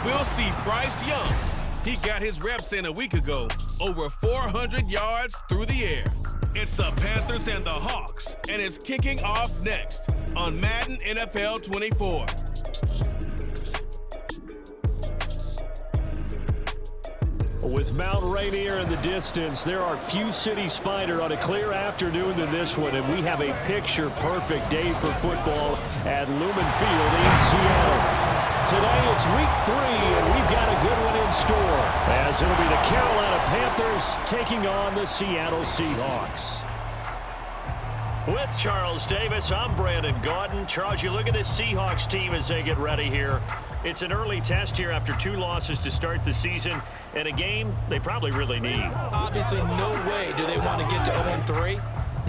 We'll see Bryce Young. He got his reps in a week ago, over 400 yards through the air. It's the Panthers and the Hawks, and it's kicking off next on Madden NFL 24. With Mount Rainier in the distance, there are few cities finer on a clear afternoon than this one, and we have a picture-perfect day for football at Lumen Field in Seattle. Today it's week 3, and we've got a good one in store, as it'll be the Carolina Panthers taking on the Seattle Seahawks. With Charles Davis, I'm Brandon Gaudin. Charles, you look at this Seahawks team as they get ready here. It's an early test here after 2 losses to start the season, and a game they probably really need. Obviously, no way do they want to get to 0-3.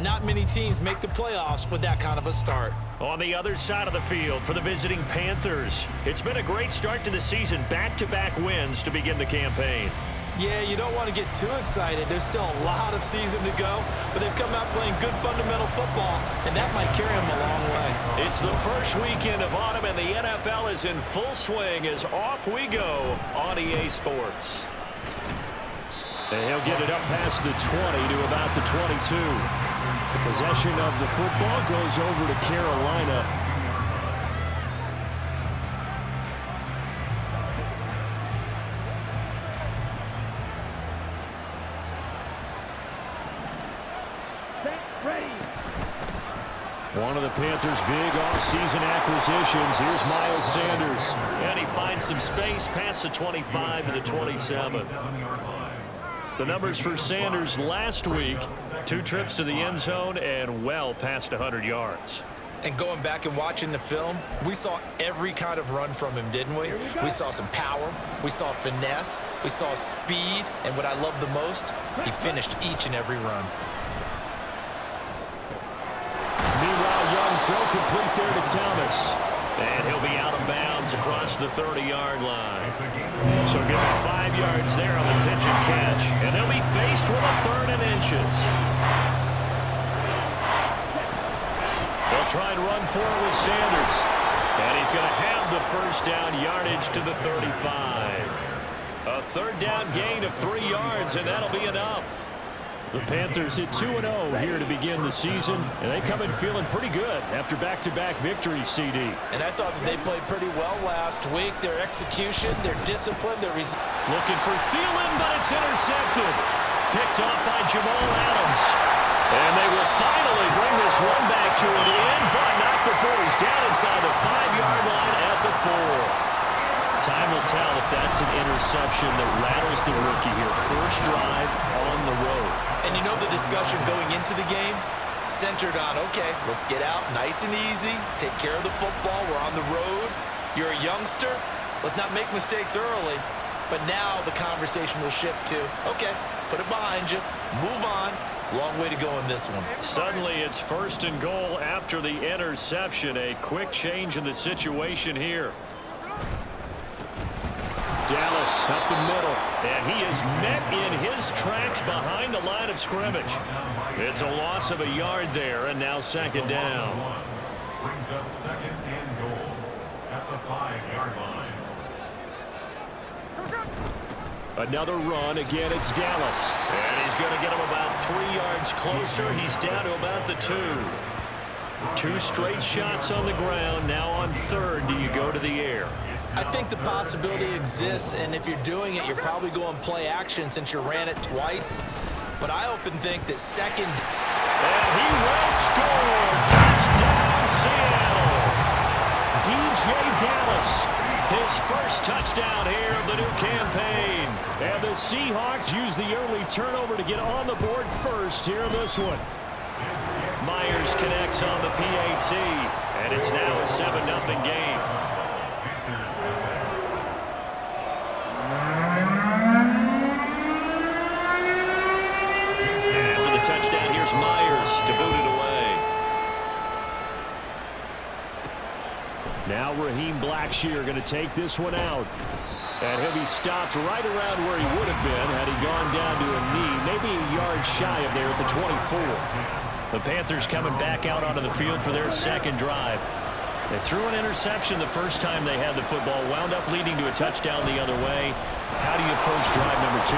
Not many teams make the playoffs with that kind of a start. On the other side of the field for the visiting Panthers, it's been a great start to the season, back-to-back wins to begin the campaign. Yeah, you don't want to get too excited. There's still a lot of season to go, but they've come out playing good fundamental football, and that might carry them a long way. It's the first weekend of autumn, and the NFL is in full swing as off we go on EA Sports. And he'll get it up past the 20 to about the 22. The possession of the football goes over to Carolina. One of the Panthers' big offseason acquisitions. Here's Miles Sanders. And he finds some space past the 25 to the 27. The numbers for Sanders last week, 2 trips to the end zone and well past 100 yards. And going back and watching the film, we saw every kind of run from him, didn't we? We saw some power, we saw finesse, we saw speed, and what I love the most, he finished each and every run. Meanwhile, Young throw complete there to Thomas. And he'll be out of bounds across the 30-yard line. So give him 5 yards there on the pitch and catch. And they'll be faced with a 3rd and inches. They'll try and run forward with Sanders. And he's going to have the first down yardage to the 35. A 3rd down gain of 3 yards, and that'll be enough. The Panthers hit 2-0 here to begin the season, and they come in feeling pretty good after back-to-back victories, CD. And I thought that they played pretty well last week. Their execution, their discipline, their looking for Thielen, but it's intercepted. Picked up by Jamal Adams. And they will finally bring this run back to an end, but not before he's down inside the 5-yard line at the 4. Time will tell if that's an interception that rattles the rookie here. First drive on the road. And you know the discussion going into the game? Centered on, okay, let's get out nice and easy, take care of the football, we're on the road. You're a youngster, let's not make mistakes early. But now the conversation will shift to, okay, put it behind you, move on. Long way to go in this one. Suddenly it's 1st and goal after the interception. A quick change in the situation here. Dallas up the middle, and he is met in his tracks behind the line of scrimmage. It's a loss of a yard there, and now 2nd down. Brings up 2nd and goal at the 5-yard line. Another run. Again, it's Dallas. And he's going to get him about 3 yards closer. He's down to about the 2. 2 straight shots on the ground. Now on 3rd, do you go to the air? I think the possibility exists, and if you're doing it, you're probably going play action since you ran it twice. But I often think that 2nd... And he will score! Touchdown, Seattle! DJ Dallas, his first touchdown here of the new campaign. And the Seahawks use the early turnover to get on the board first here in this one. Myers connects on the PAT, and it's now a 7-0 game. After the touchdown, here's Myers to boot it away. Now Raheem Blackshear going to take this one out. And he'll be stopped right around where he would have been had he gone down to a knee, maybe a yard shy of there at the 24. The Panthers coming back out onto the field for their second drive. They threw an interception the first time they had the football, wound up leading to a touchdown the other way. How do you approach drive number 2?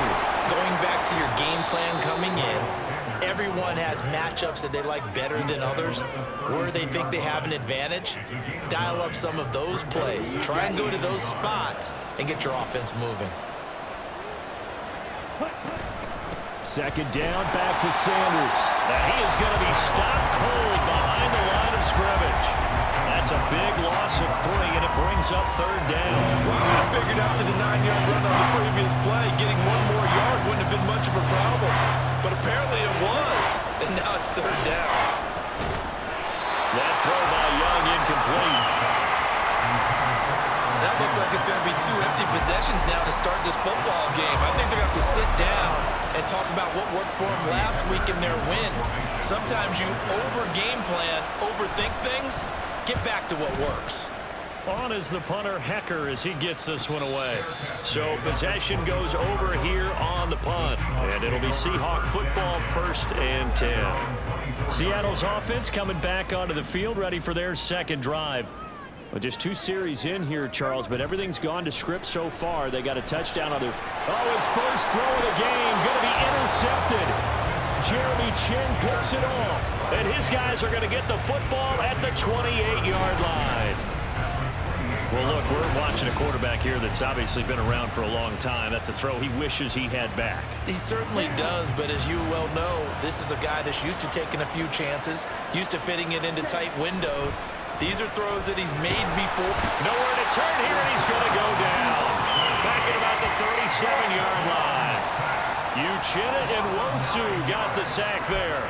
Going back to your game plan coming in, everyone has matchups that they like better than others, where they think they have an advantage. Dial up some of those plays. Try and go to those spots and get your offense moving. Second down, back to Sanders. Now he is going to be stopped cold behind the line of scrimmage. That's a big loss of 3, and it brings up third down. Well, I would have figured after the 9-yard run on the previous play, getting 1 more yard wouldn't have been much of a problem. But apparently it was, and now it's third down. That throw by Young incomplete. That looks like it's going to be 2 empty possessions now to start this football game. I think they're going to have to sit down and talk about what worked for them last week in their win. Sometimes you over-game plan, overthink things. Get back to what works. On is the punter, Hecker, as he gets this one away. So possession goes over here on the punt. And it'll be Seahawk football, 1st and 10. Seattle's offense coming back onto the field, ready for their second drive. Well, just 2 series in here, Charles, but everything's gone to script so far. They got a touchdown on their... Oh, his first throw of the game, going to be intercepted. Jeremy Chin picks it off, and his guys are going to get the football at the 28-yard line. Well, look, we're watching a quarterback here that's obviously been around for a long time. That's a throw he wishes he had back. He certainly does, but as you well know, this is a guy that's used to taking a few chances, used to fitting it into tight windows. These are throws that he's made before. Nowhere to turn here, and he's going to go down. Back at about the 37-yard line. Uchenna and Wosu got the sack there.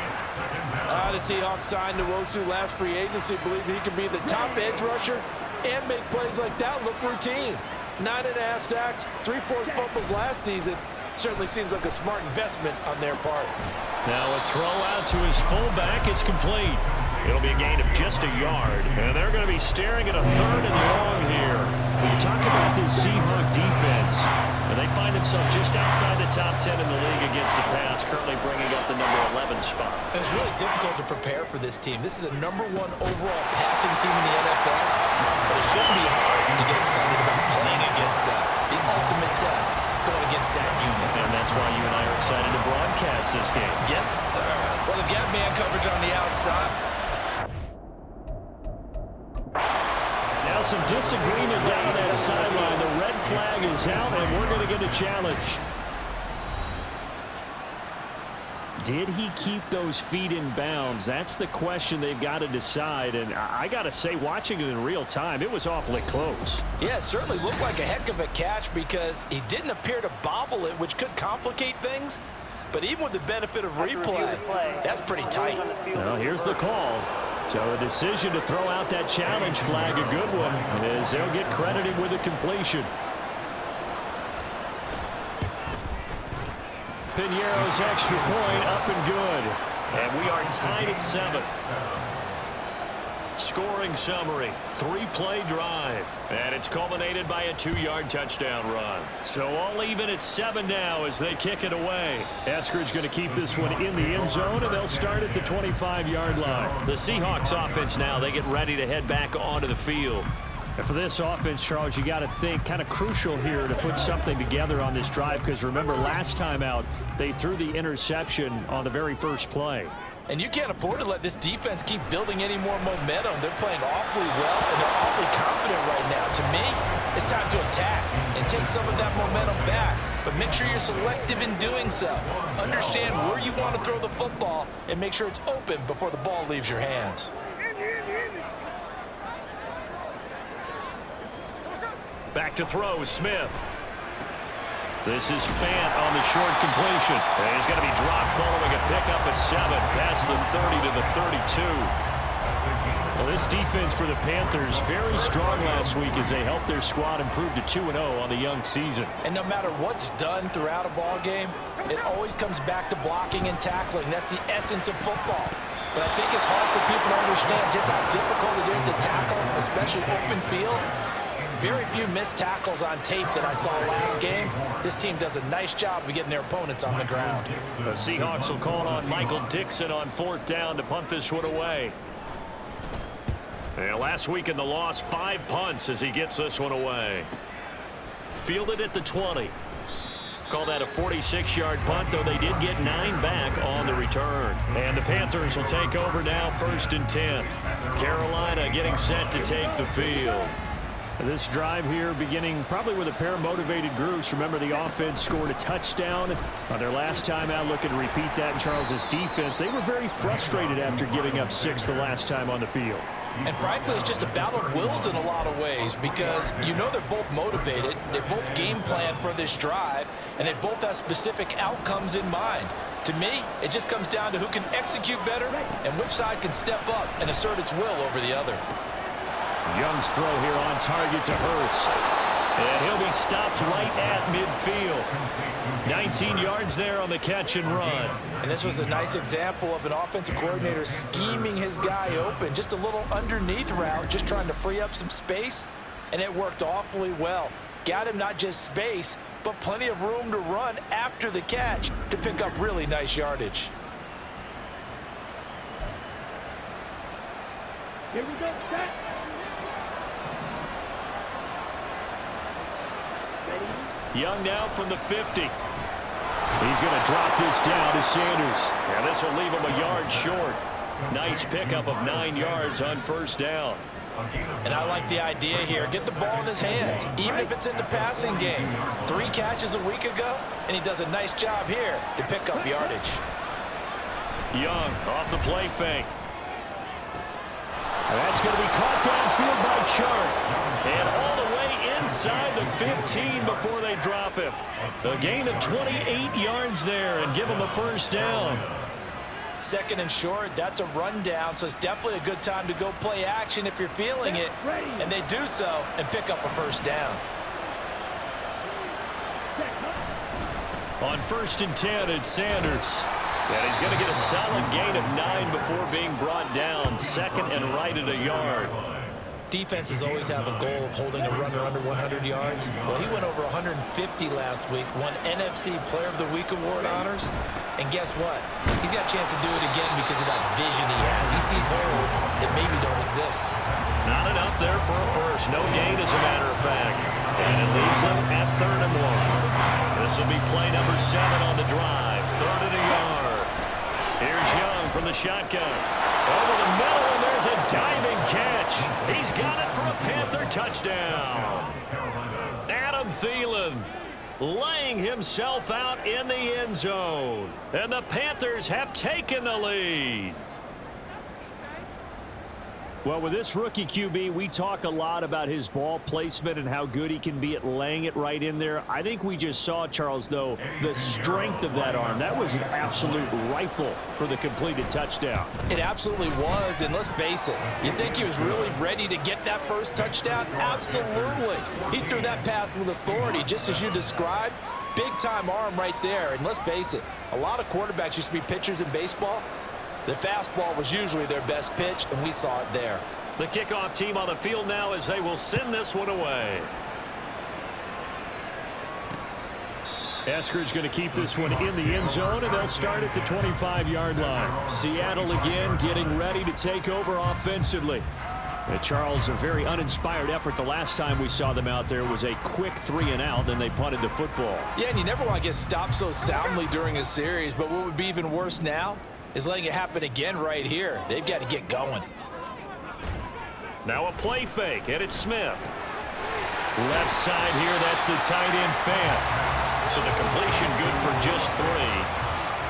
The Seahawks signed Wosu last free agency. Believe he can be the top edge rusher and make plays like that look routine. 9.5 sacks, 3 forced fumbles last season. Certainly seems like a smart investment on their part. Now a throw out to his fullback is complete. It'll be a gain of just a yard, and they're going to be staring at a 3rd and long here. When you talk about this Seahawk defense, and they find themselves just outside the top 10 in the league against the pass, currently bringing up the number 11 spot. It's really difficult to prepare for this team. This is the number 1 overall passing team in the NFL, but it shouldn't be hard to get excited about playing against them. The ultimate test going against that unit. And that's why you and I are excited to broadcast this game. Yes, sir. Well, they've got man coverage on the outside. Now some disagreement down that sideline. The red flag is out, and we're going to get a challenge. Did he keep those feet in bounds? That's the question they've got to decide. And I got to say, watching it in real time, it was awfully close. Yeah, it certainly looked like a heck of a catch because he didn't appear to bobble it, which could complicate things. But even with the benefit of replay, that's pretty tight. Well, here's the call. So a decision to throw out that challenge flag, a good one, as they'll get credited with a completion. Piñeiro's extra point up and good. And we are tied at 7. Scoring summary, 3-play drive. And it's culminated by a 2-yard touchdown run. So all even at 7 now as they kick it away. Eskridge going to keep this one in the end zone, and they'll start at the 25-yard line. The Seahawks offense now, they get ready to head back onto the field. And for this offense, Charles, you got to think kind of crucial here to put something together on this drive, because remember last time out, they threw the interception on the very first play. And you can't afford to let this defense keep building any more momentum. They're playing awfully well, and they're awfully confident right now. To me, it's time to attack and take some of that momentum back. But make sure you're selective in doing so. Understand where you want to throw the football and make sure it's open before the ball leaves your hands. Back to throw, Smith. This is Fant on the short completion. And he's going to be dropped following a pickup of 7 past the 30 to the 32. Well, this defense for the Panthers very strong last week as they helped their squad improve to 2-0 on the young season. And no matter what's done throughout a ball game, it always comes back to blocking and tackling. That's the essence of football. But I think it's hard for people to understand just how difficult it is to tackle, especially open field. Very few missed tackles on tape that I saw last game. This team does a nice job of getting their opponents on the ground. The Seahawks will call on Michael Dixon on 4th down to punt this one away. And last week in the loss, 5 punts as he gets this one away. Fielded at the 20. Call that a 46-yard punt, though they did get 9 back on the return. And the Panthers will take over now, 1st and 10. Carolina getting set to take the field. This drive here beginning probably with a pair of motivated groups. Remember, the offense scored a touchdown on their last time out, looking to repeat that in Charles's defense. They were very frustrated after giving up 6 the last time on the field. And frankly, it's just a battle of wills in a lot of ways because you know they're both motivated, they both game plan for this drive, and they both have specific outcomes in mind. To me, it just comes down to who can execute better and which side can step up and assert its will over the other. Young's throw here on target to Hurst. And he'll be stopped right at midfield. 19 yards there on the catch and run. And this was a nice example of an offensive coordinator scheming his guy open. Just a little underneath route, just trying to free up some space. And it worked awfully well. Got him not just space, but plenty of room to run after the catch to pick up really nice yardage. Here we go, set. Young now from the 50. He's going to drop this down to Sanders. And this will leave him a yard short. Nice pickup of 9 yards on 1st down. And I like the idea here. Get the ball in his hands, even if it's in the passing game. 3 catches a week ago, and he does a nice job here to pick up yardage. Young off the play fake. That's going to be caught downfield by Chark. And all the way inside the 15 before they drop him. A gain of 28 yards there and give him the 1st down. 2nd and short, that's a rundown, so it's definitely a good time to go play action if you're feeling it. And they do so and pick up a 1st down. On 1st and 10, it's Sanders. And he's going to get a solid gain of 9 before being brought down. 2nd and right at a yard. Defenses always have a goal of holding a runner under 100 yards. Well, he went over 150 last week, won NFC Player of the Week award honors. And guess what? He's got a chance to do it again because of that vision he has. He sees holes that maybe don't exist. Not enough there for a 1st. No gain, as a matter of fact. And it leaves him at 3rd and 1. This will be play number 7 on the drive. 3rd and a yard. Here's Young from the shotgun. Over the middle, and there's a diving catch. He's got it for a Panther touchdown. Adam Thielen laying himself out in the end zone. And the Panthers have taken the lead. Well, with this rookie QB, we talk a lot about his ball placement and how good he can be at laying it right in there. I think we just saw, Charles, though, the strength of that arm. That was an absolute rifle for the completed touchdown. It absolutely was, and let's face it, you think he was really ready to get that 1st touchdown? Absolutely. He threw that pass with authority, just as you described. Big-time arm right there, and let's face it, a lot of quarterbacks used to be pitchers in baseball. The fastball was usually their best pitch, and we saw it there. The kickoff team on the field now as they will send this one away. Eskridge going to keep this one in the end zone, and they'll start at the 25-yard line. Seattle again getting ready to take over offensively. Charles, a very uninspired effort. The last time we saw them out there was a quick 3-and-out, and they punted the football. Yeah, and you never want to get stopped so soundly during a series, but what would be even worse now is letting it happen again right here. They've got to get going. Now a play fake, and it's Smith. Left side here, that's the tight end Fant. So the completion good for just 3.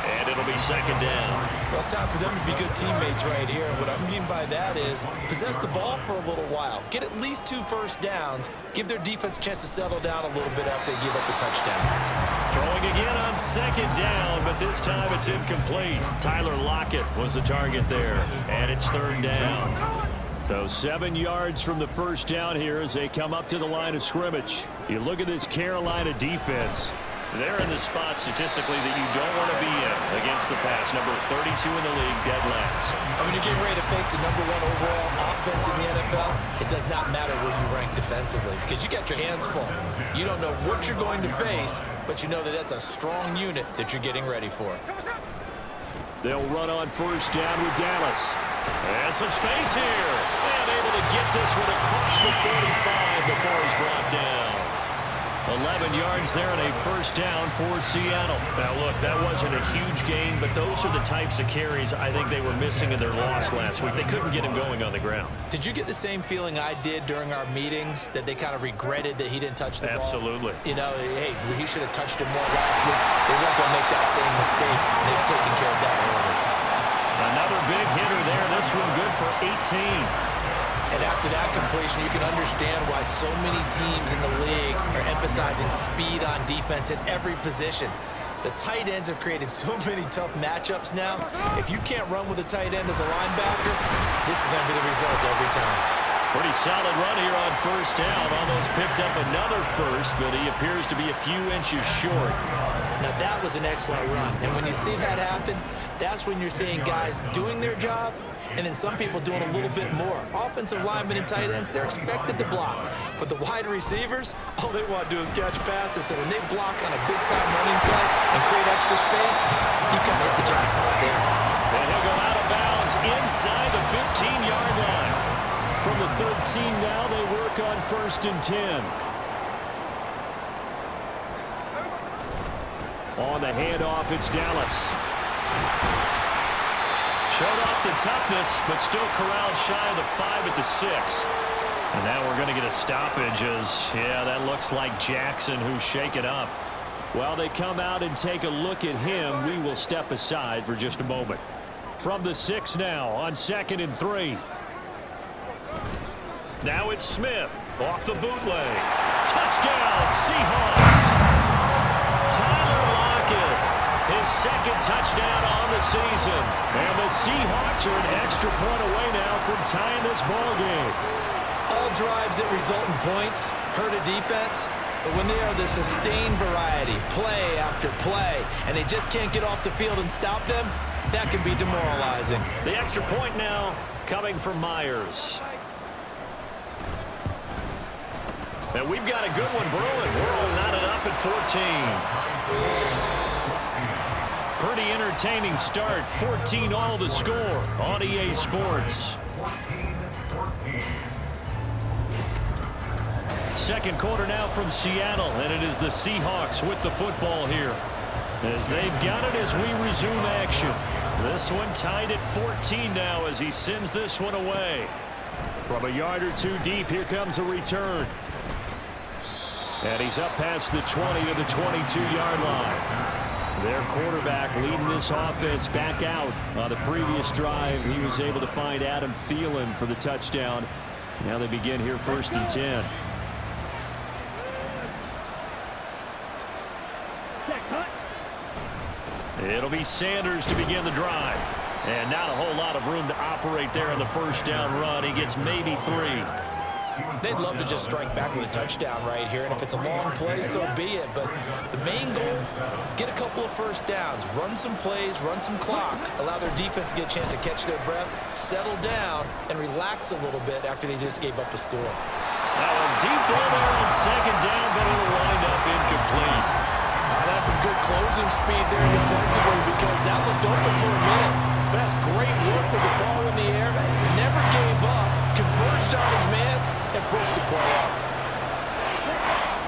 And it'll be 2nd down. Well, it's time for them to be good teammates right here. What I mean by that is possess the ball for a little while. Get at least 2 1st downs. Give their defense a chance to settle down a little bit after they give up a touchdown. Throwing again on 2nd down, but this time it's incomplete. Tyler Lockett was the target there, and it's 3rd down. So 7 yards from the 1st down here as they come up to the line of scrimmage. You look at this Carolina defense. They're in the spot statistically that you don't want to be in against the pass. Number 32 in the league, dead last. And when you're getting ready to face the #1 overall offense in the NFL, it does not matter where you rank defensively because you got your hands full. You don't know what you're going to face, but you know that that's a strong unit that you're getting ready for. They'll run on 1st down with Dallas. And some space here. And able to get this one across the 45 before he's brought down. 11 yards there and a first down for Seattle. Now, look, that wasn't a huge gain, but those are the types of carries I think they were missing in their loss last week. They couldn't get him going on the ground. Did you get the same feeling I did during our meetings, that they kind of regretted that he didn't touch the ball? Absolutely. You know, hey, he should have touched it more last week. They weren't going to make that same mistake, and they've taken care of that early. Another big hitter there. This one good for 18. And after that completion, you can understand why so many teams in the league are emphasizing speed on defense at every position. The tight ends have created so many tough matchups now. If you can't run with a tight end as a linebacker, this is going to be the result every time. Pretty solid run here on first down. Almost picked up another first, but he appears to be a few inches short. Now, that was an excellent run. And when you see that happen, that's when you're seeing guys doing their job, and then some people doing a little bit more. Offensive linemen and tight ends, they're expected to block. But the wide receivers, all they want to do is catch passes. So when they block on a big-time running play and create extra space, you've kind of hit the jackpot there. And he'll go out of bounds inside the 15-yard line. From the 13 now, they work on 1st and 10. On the handoff, it's Dallas. Showed off the toughness, but still corralled shy of the 5 at the 6. And now we're going to get a stoppage as, yeah, that looks like Jackson who's shaken up. While they come out and take a look at him, we will step aside for just a moment. From the 6 now on 2nd and 3. Now it's Smith off the bootleg. Touchdown, Seahawks. Tyler Lockett. His second touchdown on the season. And the Seahawks are an extra point away now from tying this ball game. All drives that result in points hurt a defense, but when they are the sustained variety, play after play, and they just can't get off the field and stop them, that can be demoralizing. The extra point now coming from Myers. And we've got a good one brewing. We're all knotted up at 14. Pretty entertaining start. 14 all the score on EA Sports. 14-14. Second quarter now from Seattle, and it is the Seahawks with the football here. As they've got it as we resume action. This one tied at 14 now as he sends this one away. From a yard or two deep, here comes a return. And he's up past the 20 to the 22-yard line. Their quarterback leading this offense back out. On the previous drive, he was able to find Adam Thielen for the touchdown. Now they begin here 1st and 10. It'll be Sanders to begin the drive. And not a whole lot of room to operate there on the first down run. He gets maybe 3. They'd love to just strike back with a touchdown right here, and if it's a long play, so be it. But the main goal, get a couple of first downs, run some plays, run some clock, allow their defense to get a chance to catch their breath, settle down, and relax a little bit after they just gave up a score. Now a deep ball there on 2nd down, but it'll wind up incomplete. That's some good closing speed there defensively because that looked open for a minute. But that's great work with the ball in the air. Never gave up, converged on his man, and broke the play up.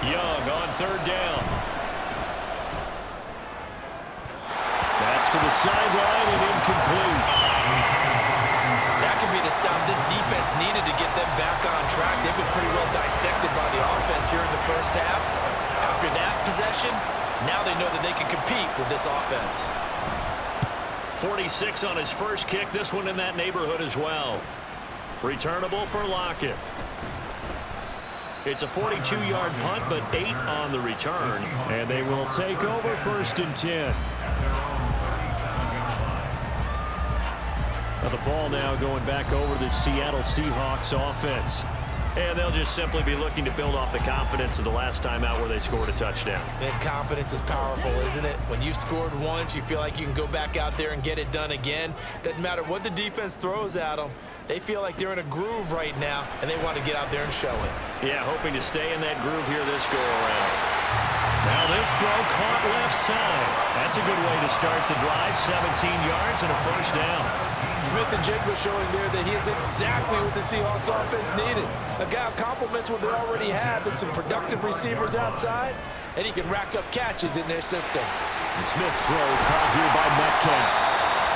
Young on 3rd down. That's to the sideline and incomplete. That could be the stop this defense needed to get them back on track. They've been pretty well dissected by the offense here in the first half. After that possession, now they know that they can compete with this offense. 46 on his first kick. This one in that neighborhood as well. Returnable for Lockett. It's a 42-yard punt, but 8 on the return. And they will take over 1st and 10. Now the ball now going back over the Seattle Seahawks offense. And they'll just simply be looking to build off the confidence of the last time out where they scored a touchdown. And confidence is powerful, isn't it? When you've scored once, you feel like you can go back out there and get it done again. Doesn't matter what the defense throws at them. They feel like they're in a groove right now, and they want to get out there and show it. Yeah, hoping to stay in that groove here this go-around. Now this throw caught left side. That's a good way to start the drive. 17 yards and a first down. Smith and Jigba showing there that he is exactly what the Seahawks offense needed. A guy who complements what they already have and some productive receivers outside, and he can rack up catches in their system. The Smith throw caught here by Metcalf.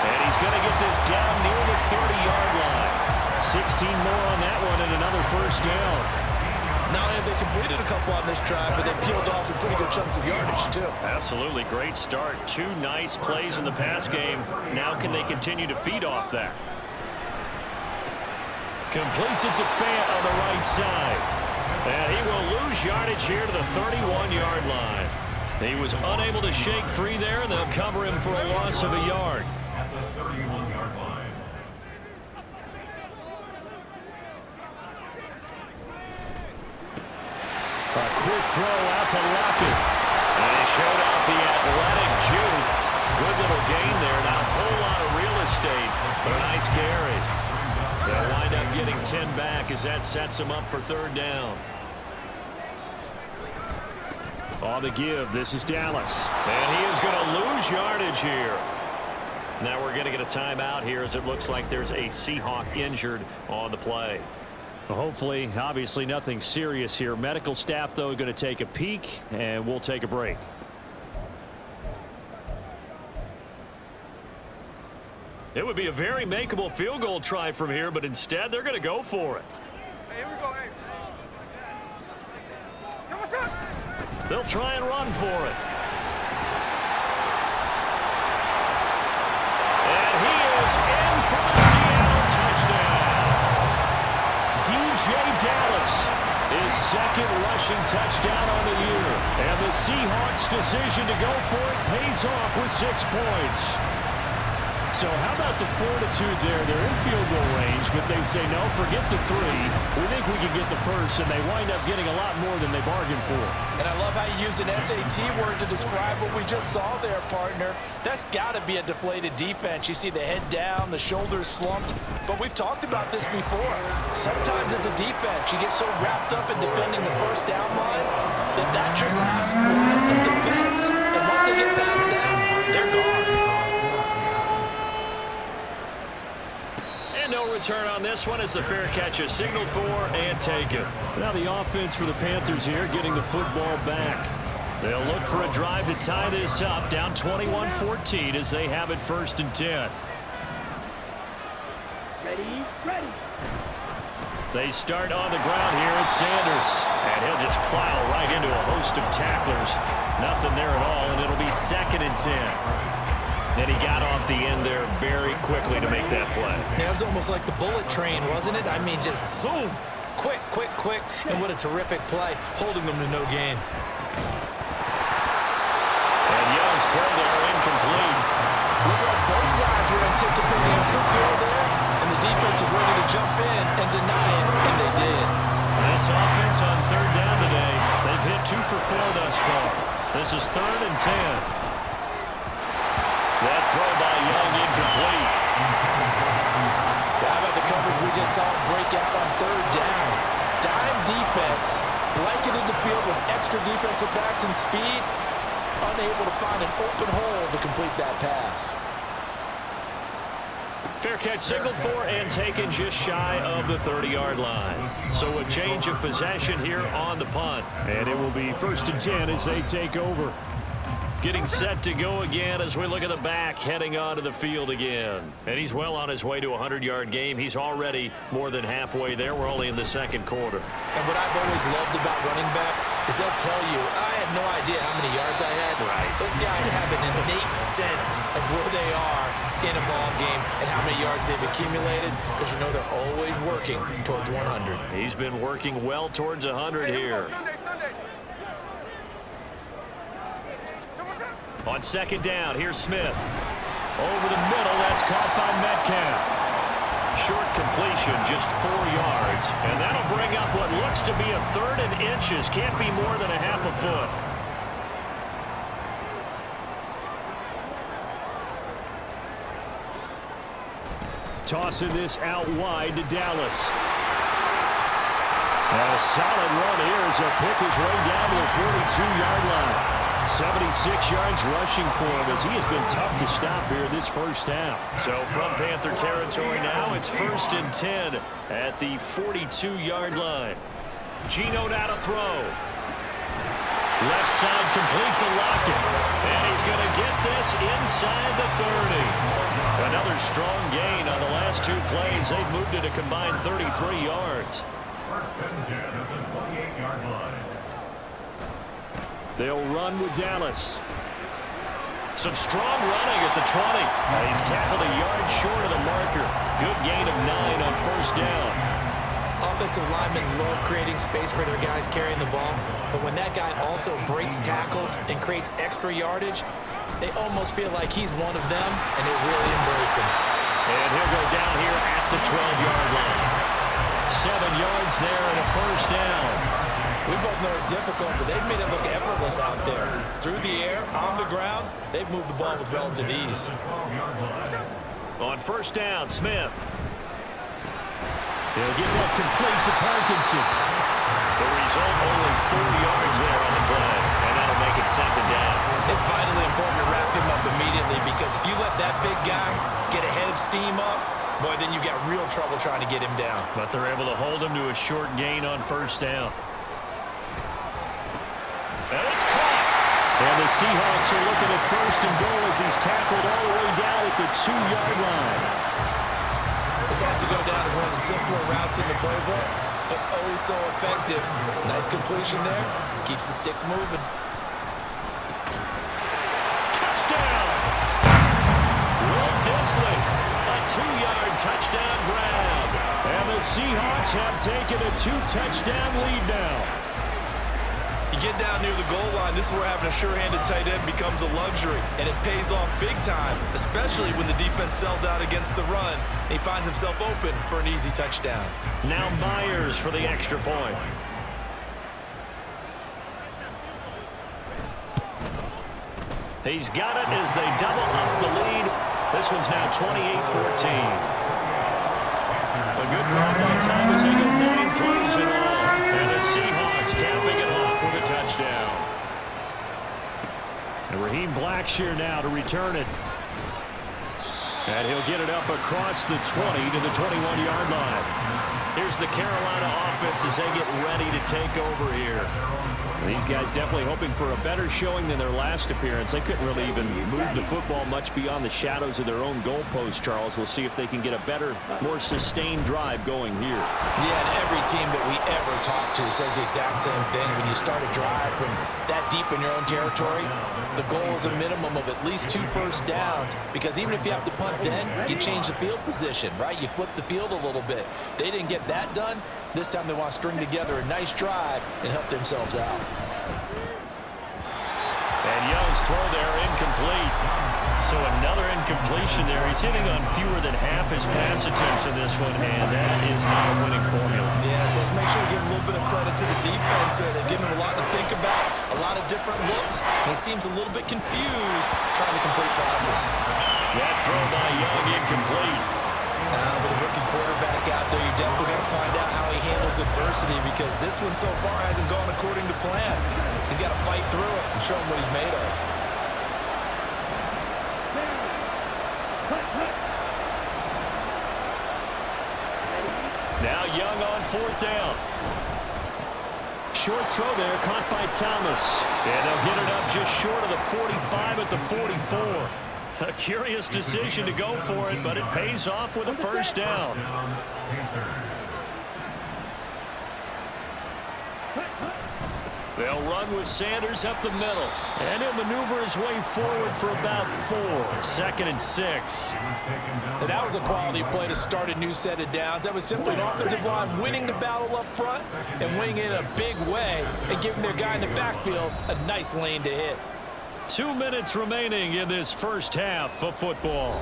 And he's going to get this down near the 30-yard line. 16 more on that one and another first down. Not only have they completed a couple on this drive, but they peeled off some pretty good chunks of yardage, too. Absolutely great start. 2 nice plays in the pass game. Now can they continue to feed off that? Completes it to Fant on the right side. And he will lose yardage here to the 31-yard line. He was unable to shake free there, and they'll cover him for a loss of a yard. At the 31-yard line. A quick throw out to Lockett. And he showed off the athletic juke. Good little gain there. Not a whole lot of real estate, but a nice carry. They'll wind up getting 10 back as that sets them up for third down. On the give, this is Dallas. And he is going to lose yardage here. Now we're going to get a timeout here as it looks like there's a Seahawk injured on the play. Well, hopefully, obviously nothing serious here. Medical staff, though, going to take a peek, and we'll take a break. It would be a very makeable field goal try from here, but instead they're going to go for it. Hey, here we go. Hey. What's up? They'll try and run for it. And he is in for the Seattle touchdown. DJ Dallas, his second rushing touchdown on the year. And the Seahawks' decision to go for it pays off with 6 points. So how about the fortitude there? They're in field goal range, but they say, no, forget the 3. We think we can get the first, and they wind up getting a lot more than they bargained for. And I love how you used an SAT word to describe what we just saw there, partner. That's got to be a deflated defense. You see the head down, the shoulders slumped. But we've talked about this before. Sometimes as a defense, you get so wrapped up in defending the first down line that that's your last line of defense. And once they get past that, they're gone. No return on this one as the fair catch is signaled for and taken. Now the offense for the Panthers here getting the football back. They'll look for a drive to tie this up, down 21-14 as they have it 1st and 10. Ready? Ready. They start on the ground here at Sanders. And he'll just plow right into a host of tacklers. Nothing there at all, and it'll be 2nd and 10. And he got off the end there very quickly to make that play. Yeah, it was almost like the bullet train, wasn't it? I mean, just zoom. Quick, quick, quick. And what a terrific play, holding them to no gain. And Young's throw there incomplete. Look like both sides were anticipating a quick throw there, and the defense was ready to jump in and deny it, and they did. This offense on 3rd down today, they've hit 2 for 4 thus far. This is 3rd and 10. That throw by Young incomplete. How about the coverage we just saw break out on 3rd down? Dime defense, blanketed the field with extra defensive backs and speed, unable to find an open hole to complete that pass. Fair catch signaled for and taken just shy of the 30-yard line. So a change of possession here on the punt. And it will be 1st and 10 as they take over. Getting set to go again as we look at the back, heading onto the field again. And he's well on his way to a 100-yard game. He's already more than halfway there. We're only in the 2nd quarter. And what I've always loved about running backs is they'll tell you, I had no idea how many yards I had. Right. Those guys have an innate sense of where they are in a ball game and how many yards they've accumulated, because you know they're always working towards 100. He's been working well towards 100 here. Sunday. On 2nd down, here's Smith. Over the middle, that's caught by Metcalf. Short completion, just 4 yards. And that'll bring up what looks to be a 3rd and inches. Can't be more than a half a foot. Tossing this out wide to Dallas. And a solid run here as he'll pick his way down to the 42-yard line. 76 yards rushing for him as he has been tough to stop here this first half. So from Panther territory now, it's 1st and 10 at the 42-yard line. Geno now to throw. Left side complete to Lockett. And he's going to get this inside the 30. Another strong gain on the last 2 plays. They've moved it a combined 33 yards. 1st and 10 at the 28-yard line. They'll run with Dallas. Some strong running at the 20. He's tackled a yard short of the marker. Good gain of 9 on 1st down. Offensive linemen love creating space for their guys carrying the ball, but when that guy also breaks tackles and creates extra yardage, they almost feel like he's one of them, and they really embrace him. And he'll go down here at the 12-yard line. 7 yards there and a 1st down. We both know it's difficult, but they've made it look effortless out there. Through the air, on the ground, they've moved the ball with relative ease. On 1st down, Smith. He'll get that complete to Parkinson. The result, only 4 yards there on the play, and that'll make it 2nd down. It's vitally important to wrap him up immediately, because if you let that big guy get a head of steam up, boy, then you've got real trouble trying to get him down. But they're able to hold him to a short gain on 1st down. And it's caught. And the Seahawks are looking at 1st and goal as he's tackled all the way down at the 2-yard line. This has to go down as one of the simpler routes in the playbook, but oh so effective. Nice completion there. Keeps the sticks moving. Touchdown! Will Disley, a 2-yard touchdown grab. And the Seahawks have taken a 2-touchdown lead now. You get down near the goal line, this is where having a sure-handed tight end becomes a luxury, and it pays off big time, especially when the defense sells out against the run. He finds himself open for an easy touchdown. Now Myers for the extra point. He's got it as they double up the lead. This one's now 28-14. A good drive that time as they go 9 plays in all. And the Seahawks capping it off with a touchdown. And Raheem Blackshear now to return it. And he'll get it up across the 20 to the 21-yard line. Here's the Carolina offense as they get ready to take over here. These guys definitely hoping for a better showing than their last appearance. They couldn't really even move the football much beyond the shadows of their own goalpost, Charles. We'll see if they can get a better, more sustained drive going here. Yeah, and every team that we ever talk to says the exact same thing. When you start a drive from that deep in your own territory, the goal is a minimum of at least 2 first downs, because even if you have to punt then, you change the field position, right? You flip the field a little bit. They didn't get that done. This time they want to string together a nice drive and help themselves out. And Young's throw there incomplete. So another incompletion there. He's hitting on fewer than half his pass attempts in this one, and that is not a winning formula. Yes, let's make sure we give a little bit of credit to the defense here. They've given him a lot to think about, a lot of different looks, and he seems a little bit confused trying to complete passes. That throw by Young incomplete. Now, with a rookie quarterback out there, you're definitely going to find out how he handles adversity, because this one so far hasn't gone according to plan. He's got to fight through it and show him what he's made of. Now Young on 4th down. Short throw there, caught by Thomas. And they'll get it up just short of the 45 at the 44. A curious decision to go for it, but it pays off with a 1st down. They'll run with Sanders up the middle. And he'll maneuver his way forward for about 4. 2nd and 6. And that was a quality play to start a new set of downs. That was simply an offensive line winning the battle up front and winning it in a big way and giving their guy in the backfield a nice lane to hit. 2 minutes remaining in this first half of football.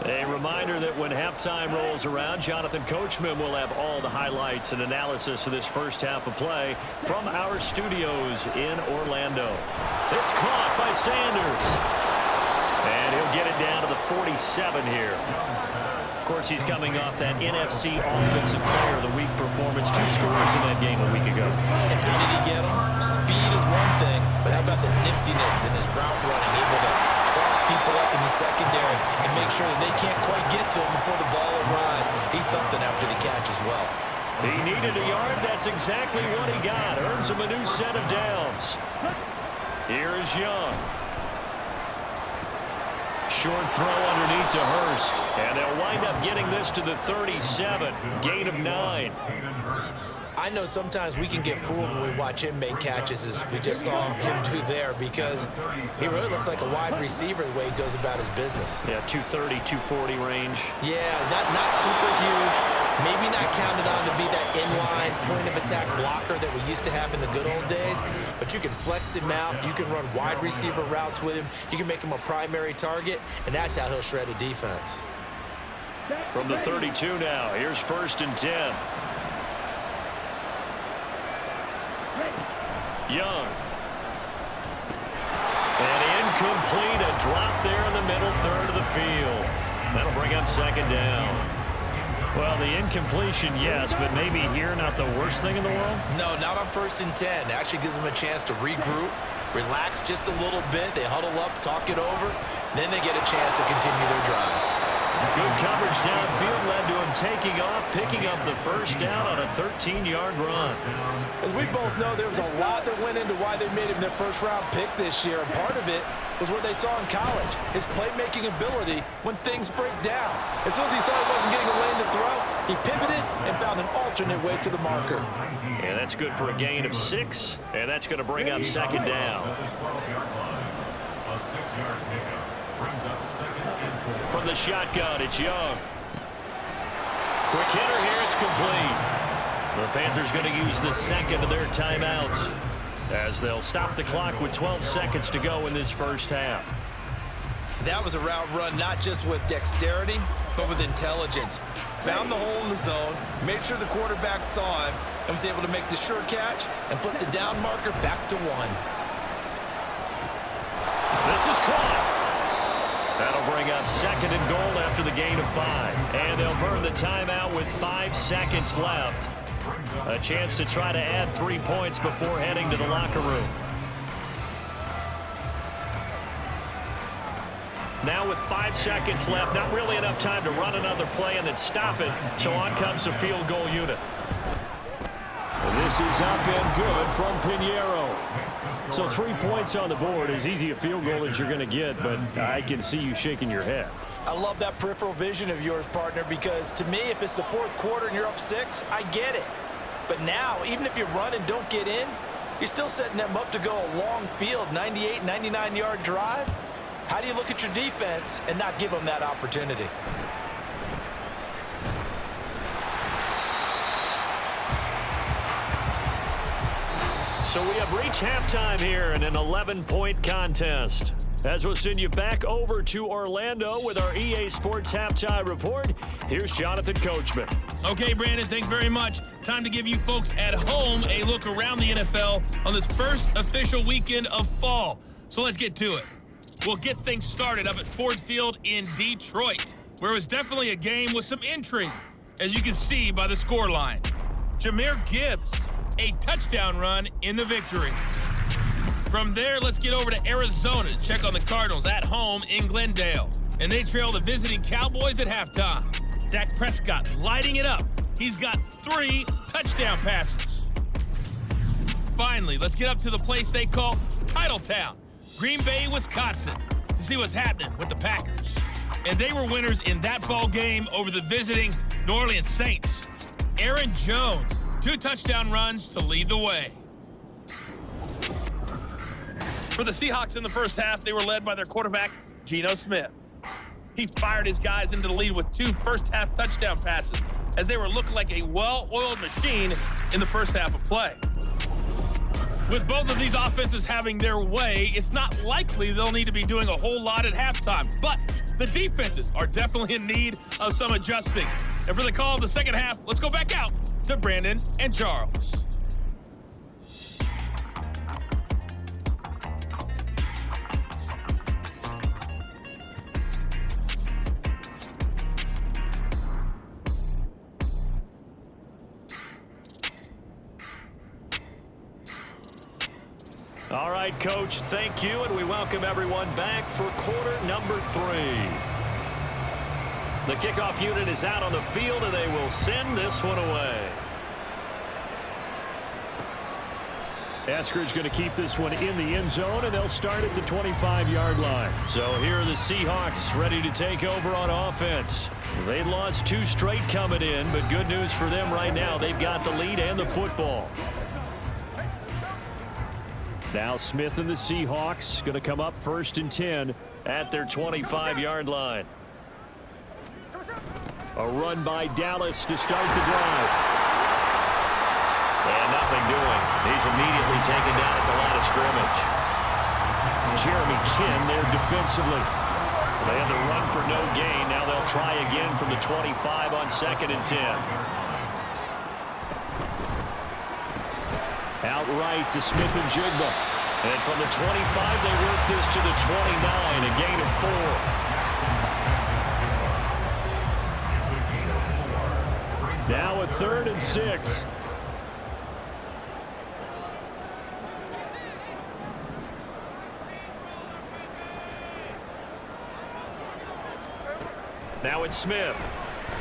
A reminder that when halftime rolls around, Jonathan Coachman will have all the highlights and analysis of this first half of play from our studios in Orlando. It's caught by Sanders. And he'll get it down to the 47 here. Of course, he's coming off that NFC Offensive Player of the Week performance. 2 scores in that game a week ago. And how did he get them? Speed is one thing, finesse in his route running, able to cross people up in the secondary and make sure that they can't quite get to him before the ball arrives. He's something after the catch as well. He needed a yard. That's exactly what he got. Earns him a new set of downs. Here is Young. Short throw underneath to Hurst. And they'll wind up getting this to the 37. Gain of 9. I know sometimes we can get fooled when we watch him make catches, as we just saw him do there, because he really looks like a wide receiver the way he goes about his business. Yeah, 230, 240 range. Yeah, not super huge. Maybe not counted on to be that inline point-of-attack blocker that we used to have in the good old days, but you can flex him out. You can run wide receiver routes with him. You can make him a primary target, and that's how he'll shred a defense. From the 32 now, here's 1st and 10. Young. And incomplete, a drop there in the middle third of the field. That'll bring up 2nd down. Well, the incompletion, yes, but maybe here not the worst thing in the world? No, not on 1st and 10. It actually gives them a chance to regroup, relax just a little bit. They huddle up, talk it over, then they get a chance to continue their drive. Good coverage downfield led to him taking off, picking up the 1st down on a 13-yard run. As we both know, there was a lot that went into why they made him their first-round pick this year, and part of it was what they saw in college, his playmaking ability when things break down. As soon as he saw he wasn't getting a lane to throw, he pivoted and found an alternate way to the marker. And that's good for a gain of 6, and that's going to bring up 2nd down. A 6-yard pickup brings up 2nd and 4. From the shotgun, it's Young. Quick hitter here, it's complete. The Panthers going to use the 2nd of their timeouts as they'll stop the clock with 12 seconds to go in this 1st half. That was a route run not just with dexterity, but with intelligence. Found the hole in the zone, made sure the quarterback saw him, and was able to make the sure catch and flip the down marker back to 1. This is caught. That'll bring up 2nd and goal after the gain of 5. And they'll burn the timeout with 5 seconds left. A chance to try to add 3 points before heading to the locker room. Now with 5 seconds left, not really enough time to run another play and then stop it. So on comes the field goal unit. This is up and good from Pinheiro. So 3 points on the board, as easy a field goal as you're going to get, but I can see you shaking your head. I love that peripheral vision of yours, partner, because to me, if it's the 4th quarter and you're up 6, I get it. But now, even if you run and don't get in, you're still setting them up to go a long field, 98, 99-yard drive. How do you look at your defense and not give them that opportunity? So we have reached halftime here in an 11-point contest. As we'll send you back over to Orlando with our EA Sports Halftime Report, here's Jonathan Coachman. Okay, Brandon, thanks very much. Time to give you folks at home a look around the NFL on this first official weekend of fall. So let's get to it. We'll get things started up at Ford Field in Detroit, where it was definitely a game with some intrigue, as you can see by the scoreline. Jahmyr Gibbs, a touchdown run in the victory. From there, let's get over to Arizona to check on the Cardinals at home in Glendale. And they trail the visiting Cowboys at halftime. Dak Prescott lighting it up. He's got 3 touchdown passes. Finally, let's get up to the place they call Titletown, Green Bay, Wisconsin, to see what's happening with the Packers. And they were winners in that ball game over the visiting New Orleans Saints. Aaron Jones, 2 touchdown runs to lead the way. For the Seahawks in the first half, they were led by their quarterback, Geno Smith. He fired his guys into the lead with 2 first-half touchdown passes as they were looking like a well-oiled machine in the first half of play. With both of these offenses having their way, it's not likely they'll need to be doing a whole lot at halftime, but the defenses are definitely in need of some adjusting. And for the call of the second half, let's go back out to Brandon and Charles. All right, Coach, thank you, and we welcome everyone back for quarter number 3. The kickoff unit is out on the field, and they will send this one away. Eskridge going to keep this one in the end zone, and they'll start at the 25-yard line. So here are the Seahawks ready to take over on offense. They lost 2 straight coming in, but good news for them right now. They've got the lead and the football. Now Smith and the Seahawks going to come up 1st and 10 at their 25-yard line. A run by Dallas to start the drive. And nothing doing. He's immediately taken down at the line of scrimmage. Jeremy Chin there defensively. They had the run for no gain. Now they'll try again from the 25 on 2nd and 10. Outright to Smith and Jigba. And from the 25, they work this to the 29, a gain of 4. Now a 3rd and 6. Now it's Smith.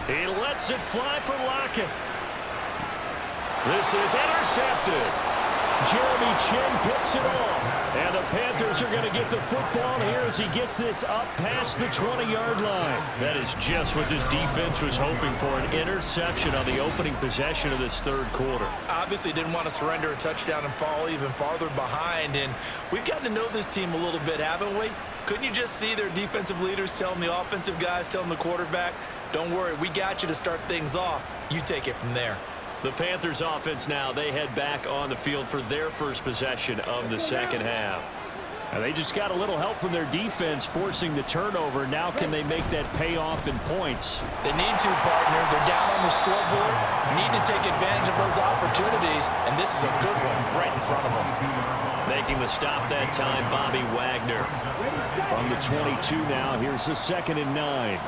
He lets it fly for Lockett. This is intercepted. Jeremy Chin picks it off. And the Panthers are going to get the football here as he gets this up past the 20-yard line. That is just what this defense was hoping for, an interception on the opening possession of this 3rd quarter. Obviously didn't want to surrender a touchdown and fall even farther behind. And we've gotten to know this team a little bit, haven't we? Couldn't you just see their defensive leaders telling the offensive guys, telling the quarterback, don't worry, we got you to start things off. You take it from there. The Panthers offense now, they head back on the field for their first possession of the 2nd half. And they just got a little help from their defense forcing the turnover. Now can they make that pay off in points? They need to, partner. They're down on the scoreboard. Need to take advantage of those opportunities, and this is a good one right in front of them. Making the stop that time, Bobby Wagner. From the 22 now, here's the 2nd and 9.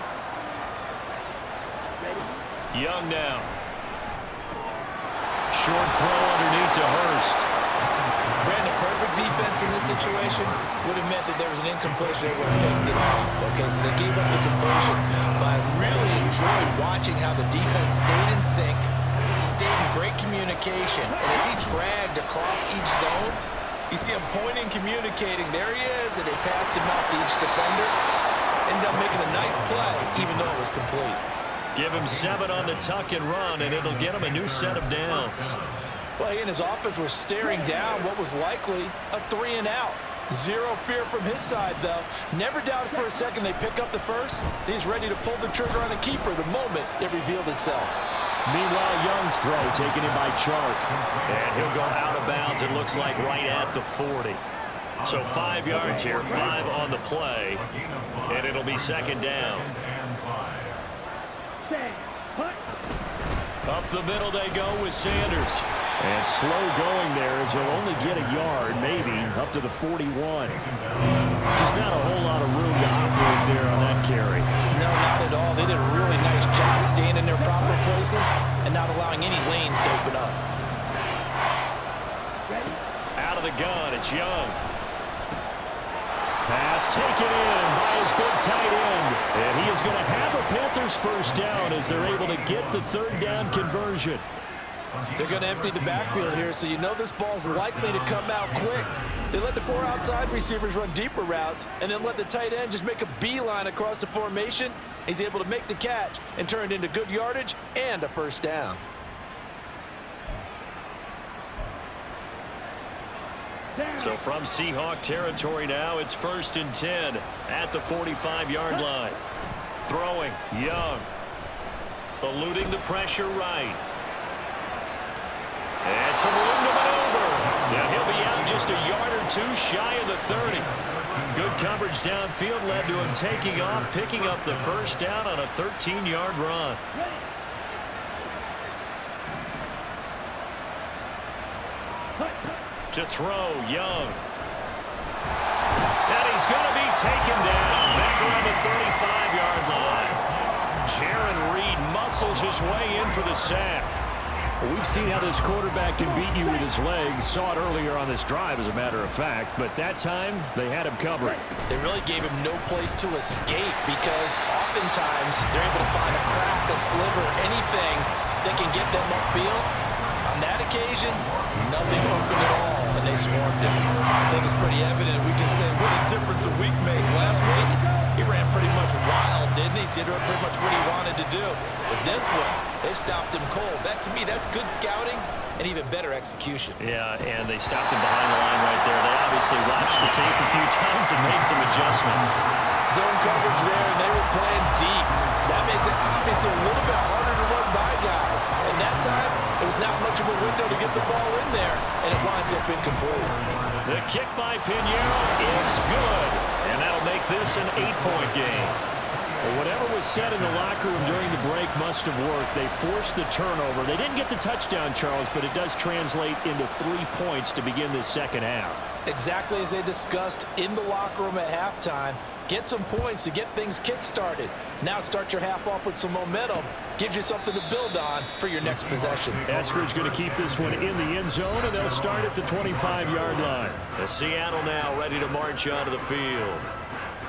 Young now. Short throw underneath to Hurst. Brandon, perfect defense in this situation would have meant that there was an incompletion. They would have picked it off. Okay, so they gave up the completion. But I really enjoyed watching how the defense stayed in sync, stayed in great communication. And as he dragged across each zone, you see him pointing, communicating. There he is, and they passed him out to each defender. Ended up making a nice play, even though it was complete. Give him 7 on the tuck and run, and it'll get him a new set of downs. Well, he and his offense were staring down what was likely a 3-and-out. Zero fear from his side, though. Never doubted for a second they pick up the first. He's ready to pull the trigger on the keeper the moment it revealed itself. Meanwhile, Young's throw taken in by Chark. And he'll go out of bounds, it looks like, right at the 40. So 5 yards here, 5 on the play, and it'll be 2nd down. Up the middle they go with Sanders. And slow going there as he'll only get a yard, maybe, up to the 41. Just not a whole lot of room to operate there on that carry. No, not at all. They did a really nice job staying in their proper places and not allowing any lanes to open up. Out of the gun, it's Young. Pass taken in by his big tight end. And he is going to have a Panthers first down as they're able to get the 3rd down conversion. They're going to empty the backfield here, so you know this ball's likely to come out quick. They let the 4 outside receivers run deeper routes and then let the tight end just make a beeline across the formation. He's able to make the catch and turn it into good yardage and a first down. So from Seahawk territory now, it's 1st and 10 at the 45-yard line. Throwing, Young. Eluding the pressure right. And some room to maneuver. Now he'll be out just a yard or 2 shy of the 30. Good coverage downfield led to him taking off, picking up the first down on a 13-yard run. To throw, Young. And he's going to be taken down back around the 35-yard line. Jaron Reed muscles his way in for the sack. Well, we've seen how this quarterback can beat you with his legs. Saw it earlier on this drive, as a matter of fact. But that time, they had him covered. They really gave him no place to escape because oftentimes they're able to find a crack, a sliver, anything that can get them upfield. On that occasion, nothing open at all, and they swarmed him. I think it's pretty evident. We can say what a difference a week makes. Last week, he ran pretty much wild, didn't he? Did pretty much what he wanted to do. But this one, they stopped him cold. That, to me, that's good scouting and even better execution. Yeah, and they stopped him behind the line right there. They obviously watched the tape a few times and made some adjustments. Zone coverage there, and they were playing deep. That makes it obviously a little bit harder to run by guys. And that time, it was not much of a window to get the ball in there, and it winds up incomplete. The kick by Pinheiro is good, and that'll make this an 8-point game. Well, whatever was said in the locker room during the break must have worked. They forced the turnover. They didn't get the touchdown, Charles, but it does translate into 3 points to begin this second half. Exactly as they discussed in the locker room at halftime. Get some points to get things kick-started. Now start your half off with some momentum. Gives you something to build on for your next possession. Eskridge going to keep this one in the end zone, and they'll start at the 25-yard line. The Seattle now ready to march onto the field.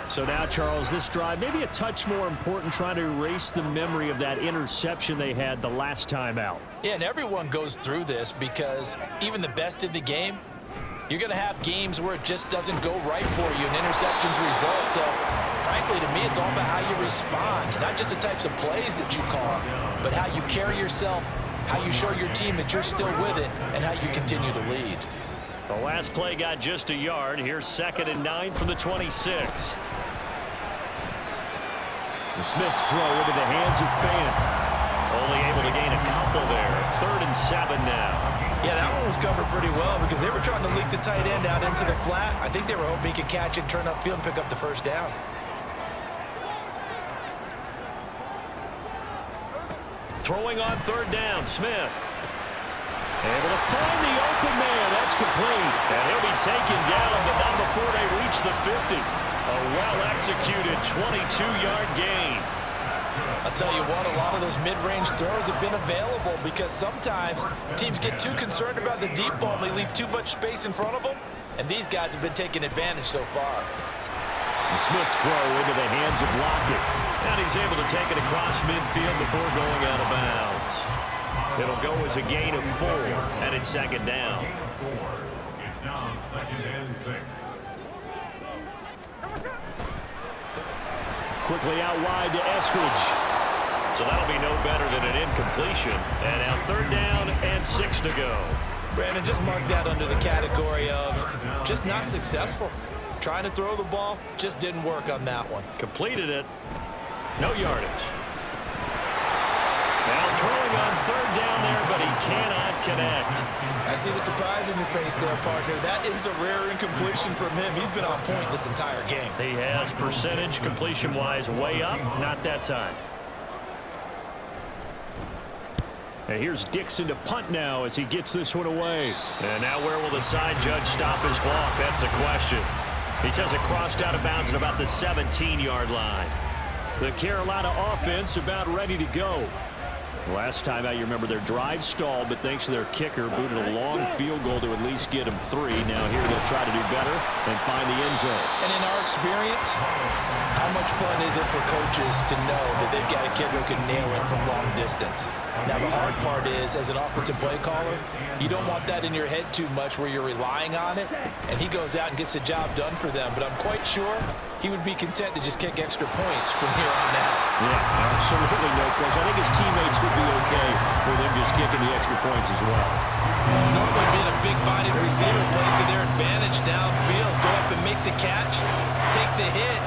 So now, Charles, this drive maybe a touch more important, trying to erase the memory of that interception they had the last time out. Yeah, and everyone goes through this because even the best in the game, you're going to have games where it just doesn't go right for you and interceptions result. So, frankly, to me, it's all about how you respond, not just the types of plays that you call, but how you carry yourself, how you show your team that you're still with it, and how you continue to lead. The last play got just a yard. Here's 2nd and 9 from the 26. The Smith's throw into the hands of Fan. Only able to gain a couple there. 3rd and 7 now. Yeah, that one was covered pretty well because they were trying to leak the tight end out into the flat. I think they were hoping he could catch it, turn upfield, and pick up the first down. Throwing on 3rd down, Smith. Able to find the open man. That's complete. And he'll be taken down, but not before they reach the 50. A well-executed 22-yard gain. I'll tell you what, a lot of those mid-range throws have been available because sometimes teams get too concerned about the deep ball and they leave too much space in front of them, and these guys have been taking advantage so far. And Smith's throw into the hands of Lockett. And he's able to take it across midfield before going out of bounds. It'll go as a gain of 4, and it's 2nd down. It's now 2nd and 6. Quickly out wide to Eskridge. So that'll be no better than an incompletion. And now 3rd down and 6 to go. Brandon, just mark that under the category of just not successful. Trying to throw the ball, just didn't work on that one. Completed it. No yardage. Now throwing on 3rd down there, but he cannot connect. I see the surprise in your face there, partner. That is a rare incompletion from him. He's been on point this entire game. He has percentage completion-wise way up. Not that time. And here's Dixon to punt now as he gets this one away. And now where will the side judge stop his walk? That's the question. He says it crossed out of bounds at about the 17-yard line. The Carolina offense about ready to go. Last time out, you remember their drive stalled, but thanks to their kicker, booted a long field goal to at least get them 3. Now here they'll try to do better and find the end zone. And in our experience, how much fun is it for coaches to know that they've got a kicker who can nail it from long distance? Now, the hard part is, as an offensive play caller, you don't want that in your head too much where you're relying on it, and he goes out and gets the job done for them. But I'm quite sure he would be content to just kick extra points from here on out. Yeah, absolutely no question. I think his teammates would be okay with him just kicking the extra points as well. Normally being a big-bodied receiver plays to their advantage downfield. Go up and make the catch, take the hit,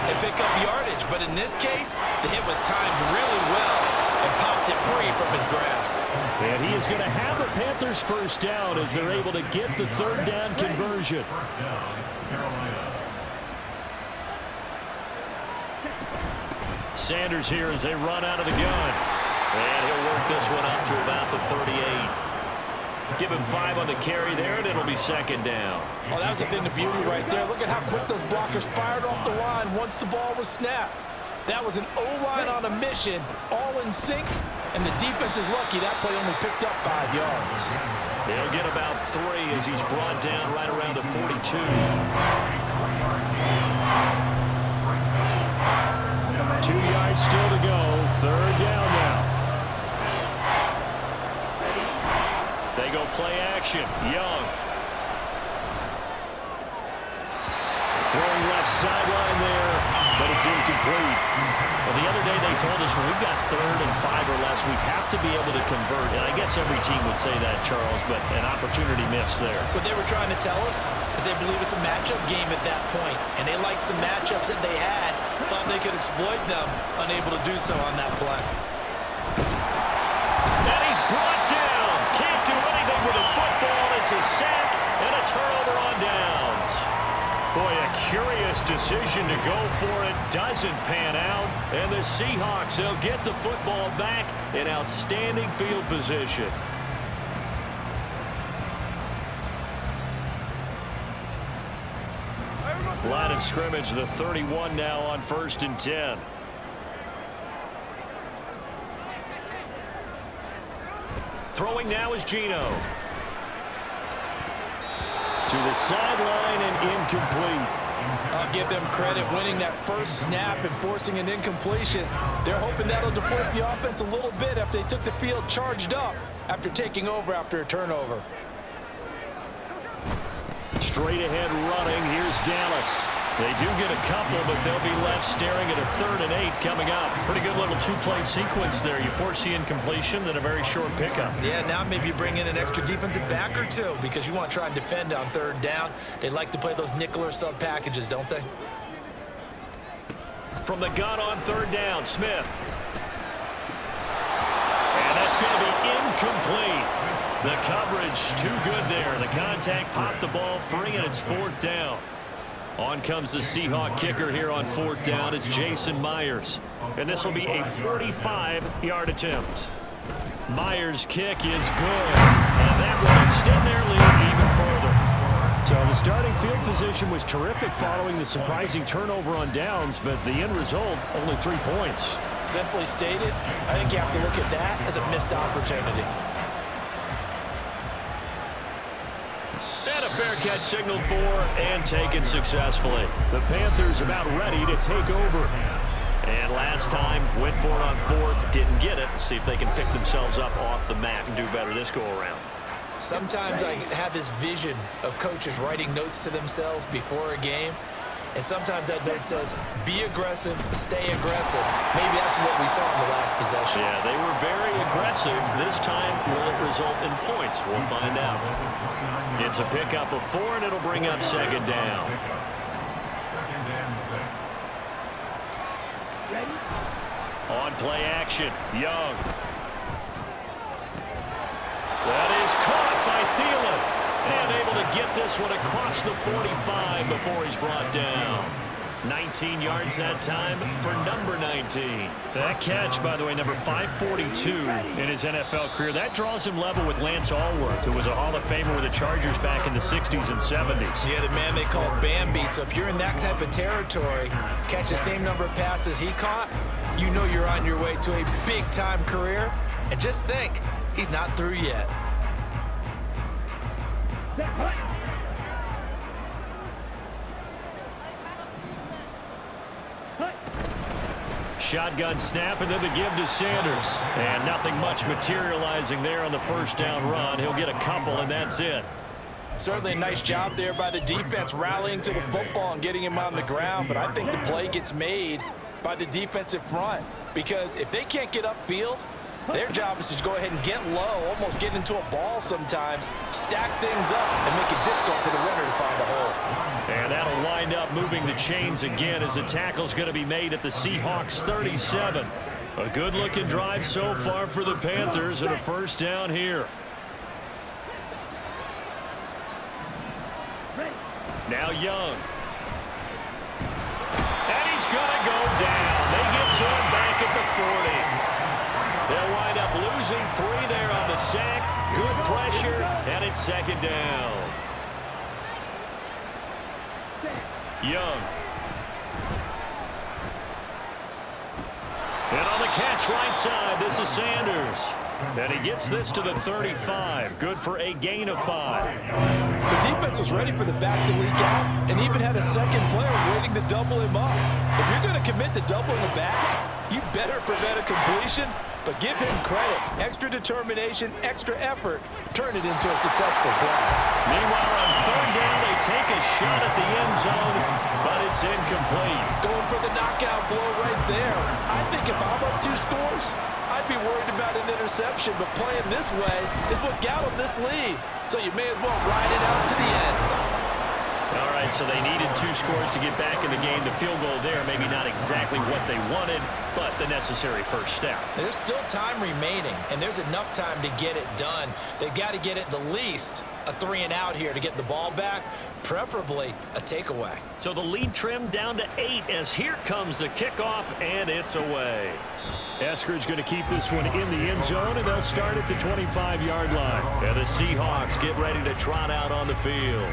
and pick up yardage. But in this case, the hit was timed really well and popped it free from his grasp. And he is going to have a Panthers first down as they're able to get the 3rd down conversion. First down, Carolina. Sanders here as they run out of the gun. And he'll work this one up to about the 38. Give him 5 on the carry there, and it'll be 2nd down. Oh, that was a thing of beauty right there. Look at how quick those blockers fired off the line once the ball was snapped. That was an O-line on a mission, all in sync, And the defense is lucky that play only picked up 5 yards. He'll get about 3 as he's brought down right around the 42. 2 yards still to go. 3rd down now. They go play action. Young. Throwing left sideline there, but it's incomplete. Well, the other day they told us when we've got 3rd and 5 or less, we have to be able to convert. And I guess every team would say that, Charles, but an opportunity missed there. What they were trying to tell us is they believe it's a matchup game at that point, and they liked some matchups that they had, thought they could exploit them, unable to do so on that play. And he's brought down. Can't do anything with a football. It's a sack and a turnover on downs. Boy, a curious decision to go for it. Doesn't pan out. And the Seahawks, they'll get the football back in outstanding field position. Line of scrimmage, the 31 now on 1st and 10. Throwing now is Geno. To the sideline and incomplete. I'll give them credit winning that first snap and forcing an incompletion. They're hoping that'll deflate the offense a little bit after they took the field charged up after taking over after a turnover. Straight ahead running. Here's Dallas. They do get a couple, but they'll be left staring at a 3rd and 8 coming up. Pretty good little 2-play sequence there. You force the incompletion, then a very short pickup. Yeah, now maybe you bring in an extra defensive back or 2 because you want to try and defend on 3rd down. They like to play those nickel or sub packages, don't they? From the gun on 3rd down, Smith. And that's going to be incomplete. The coverage too good there. The contact popped the ball free, and it's 4th down. On comes the Seahawk kicker here on 4th down. It's Jason Myers. And this will be a 45-yard attempt. Myers' kick is good. And that will extend their lead even further. So the starting field position was terrific following the surprising turnover on downs, but the end result, only 3 points. Simply stated, I think you have to look at that as a missed opportunity. Fair catch signaled for and taken successfully. The Panthers about ready to take over. And last time, went for it on 4th, didn't get it. See if they can pick themselves up off the mat and do better this go-around. Sometimes I have this vision of coaches writing notes to themselves before a game. And sometimes that note says, be aggressive, stay aggressive. Maybe that's what we saw in the last possession. Yeah, they were very aggressive. This time, will it result in points? We'll find out. It's a pickup of 4, and it'll bring up 2nd down. 2nd and 6. On play action, Young. That is caught by Thielen. And able to get this one across the 45 before he's brought down. 19 yards that time for number 19. That catch, by the way, number 542 in his NFL career. That draws him level with Lance Allworth, who was a Hall of Famer with the Chargers back in the 60s and 70s. Yeah, the man they call Bambi. So if you're in that type of territory, catch the same number of passes he caught, you know you're on your way to a big-time career. And just think, he's not through yet. Shotgun snap, and then the give to Sanders. And nothing much materializing there on the 1st down run. He'll get a couple, and that's it. Certainly a nice job there by the defense rallying to the football and getting him on the ground, but I think the play gets made by the defensive front because if they can't get upfield, their job is to go ahead and get low, almost get into a ball sometimes, stack things up, and make it difficult for the runner to find a hole. And that'll wind up moving the chains again as the tackle's going to be made at the Seahawks 37. A good-looking drive so far for the Panthers and a 1st down here. Now Young. And he's going to go down. They get to him back at the 40. They'll wind up losing 3 there on the sack. Good pressure, and it's 2nd down. Young. And on the catch right side. This is Sanders. And he gets this to the 35. Good for a gain of 5. The defense was ready for the back to leak out and even had a second player waiting to double him up. If you're going to commit to doubling the back, you better prevent a completion, but give him credit. Extra determination, extra effort, turn it into a successful play. Meanwhile, on third down, they take a shot at the end zone, but it's incomplete. Going for the knockout blow right there. I think if I'm up 2 scores, I'd be worried about an interception, but playing this way is what got them this lead. So you may as well ride it out to the end. All right, so they needed 2 scores to get back in the game. The field goal there, maybe not exactly what they wanted, but the necessary first step. There's still time remaining, and there's enough time to get it done. They've got to get it the least a 3 and out here to get the ball back, preferably a takeaway. So the lead trimmed down to 8 as here comes the kickoff, and it's away. Eskridge going to keep this one in the end zone, and they'll start at the 25-yard line. And the Seahawks get ready to trot out on the field.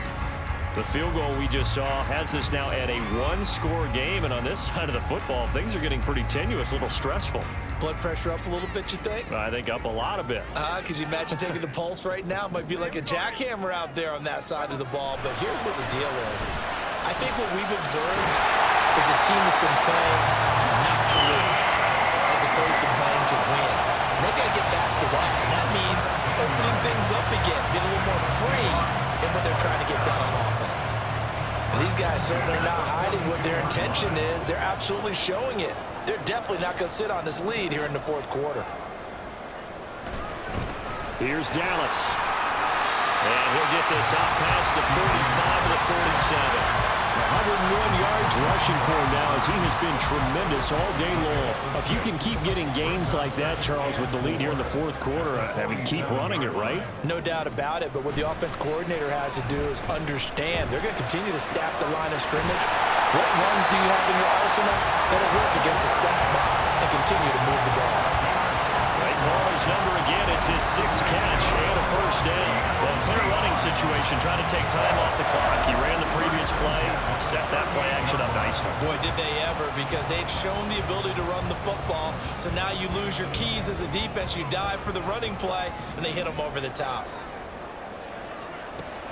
The field goal we just saw has us now at a 1-score game, and on this side of the football, things are getting pretty tenuous, a little stressful. Blood pressure up a little bit, you think? I think up a lot of bit. Could you imagine taking the pulse right now? It might be like a jackhammer out there on that side of the ball, but here's what the deal is. I think what we've observed is a team that's been playing not to lose as opposed to playing to win. And they've got to get back to that, and that means opening things up again, being a little more free in what they're trying to get done on offense. These guys certainly are not hiding what their intention is. They're absolutely showing it. They're definitely not going to sit on this lead here in the 4th quarter. Here's Dallas. And he'll get this out past the 45 to the 47. 101 yards rushing for him now as he has been tremendous all day long. If you can keep getting gains like that, Charles, with the lead here in the 4th quarter, I mean, keep running it, right? No doubt about it, but what the offense coordinator has to do is understand. They're going to continue to stack the line of scrimmage. What runs do you have in your arsenal that'll work against a stacked box and continue to move the ball? They call his number again. It's his 6th catch and a first down. Well, clear running situation, trying to take time off the clock. He ran the previous play, set that play action up nicely. Boy, did they ever, because they'd shown the ability to run the football. So now you lose your keys as a defense. You dive for the running play, and they hit them over the top.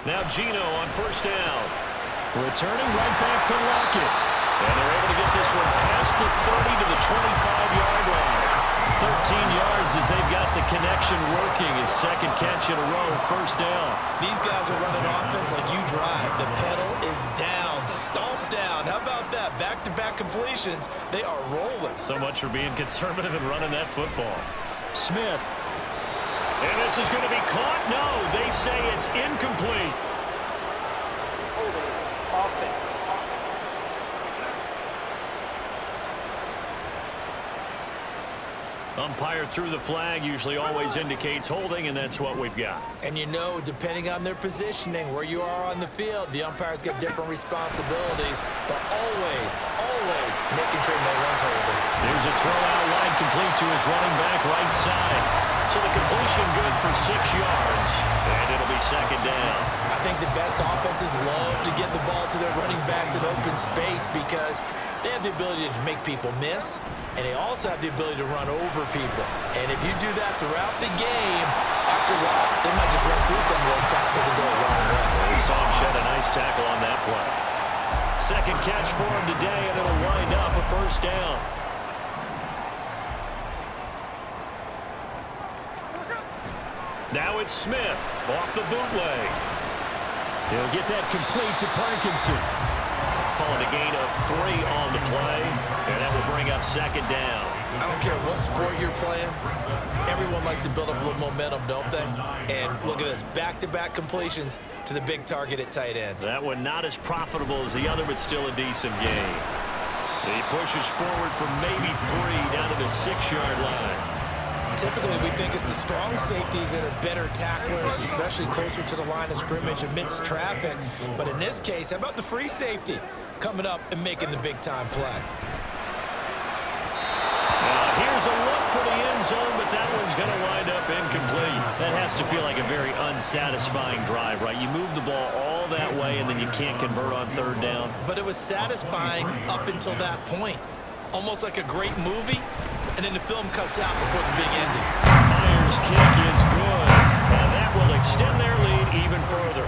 Now Gino on first down. Returning right back to Lockett. And they're able to get this one past the 30 to the 25-yard line. 13 yards as they've got the connection working. His 2nd catch in a row, first down. These guys are running offense like you drive. The pedal is down, stomp down. How about that? Back-to-back completions. They are rolling. So much for being conservative and running that football. Smith. And this is going to be caught? No, they say it's incomplete. Umpire threw the flag, usually always indicates holding, and that's what we've got. And you know, depending on their positioning, where you are on the field, the umpire's got different responsibilities, but always making sure no one's holding. There's a throw out wide complete to his running back right side. So the completion good for 6 yards, and it'll be 2nd down. I think the best offenses love to get the ball to their running backs in open space because they have the ability to make people miss, and they also have the ability to run over people. And if you do that throughout the game, after a while, they might just run through some of those tackles and go a long way. We saw him shed a nice tackle on that play. 2nd catch for him today, and it'll wind up a first down. Now it's Smith off the bootleg. He'll get that complete to Parkinson. Calling a gain of 3 on the play, and that will bring up 2nd down. I don't care what sport you're playing. Everyone likes to build up a little momentum, don't they? And look at this, back-to-back completions to the big target at tight end. That one not as profitable as the other, but still a decent gain. He pushes forward for maybe 3 down to the 6-yard line. Typically, we think it's the strong safeties that are better tacklers, especially closer to the line of scrimmage amidst traffic. But in this case, how about the free safety coming up and making the big-time play? Here's a look for the end zone, but that one's going to wind up incomplete. That has to feel like a very unsatisfying drive, right? You move the ball all that way, and then you can't convert on 3rd down. But it was satisfying up until that point. Almost like a great movie. and then the film cuts out before the big ending. Myers' kick is good, and that will extend their lead even further.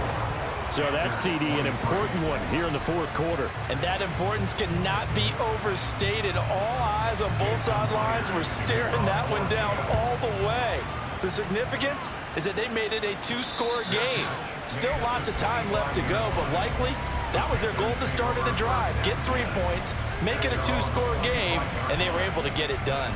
So that CD, an important one here in the fourth quarter. And that importance cannot be overstated. All eyes on both sidelines were staring that one down all the way. The significance is that they made it a two-score game. Still lots of time left to go, but likely that was their goal at the start of the drive. Get 3 points, make it a two-score game, and they were able to get it done.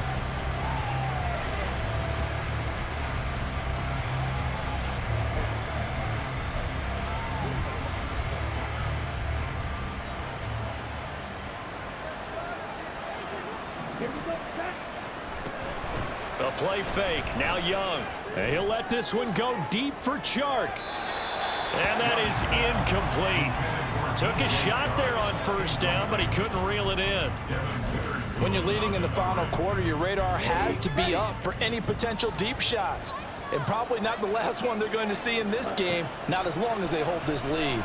A play fake. Now Young. And he'll let this one go deep for Chark. And that is incomplete. Took a shot there on first down, but he couldn't reel it in. When you're leading in the final quarter, your radar has to be up for any potential deep shots. And probably not the last one they're going to see in this game, not as long as they hold this lead.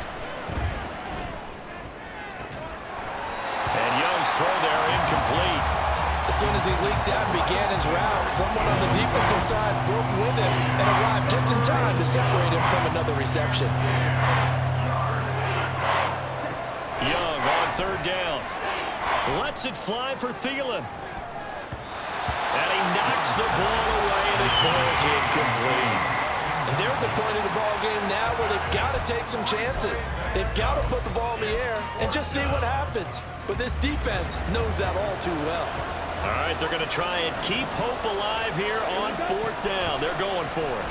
And Young's throw there incomplete. As soon as he leaked out and began his route, someone on the defensive side broke with him and arrived just in time to separate him from another reception. Young on third down. Lets it fly for Thielen. And he knocks the ball away, and it falls incomplete. And they're at the point of the ball game now where they've got to take some chances. They've got to put the ball in the air and just see what happens. But this defense knows that all too well. All right, they're going to try and keep hope alive here on fourth down. They're going for it.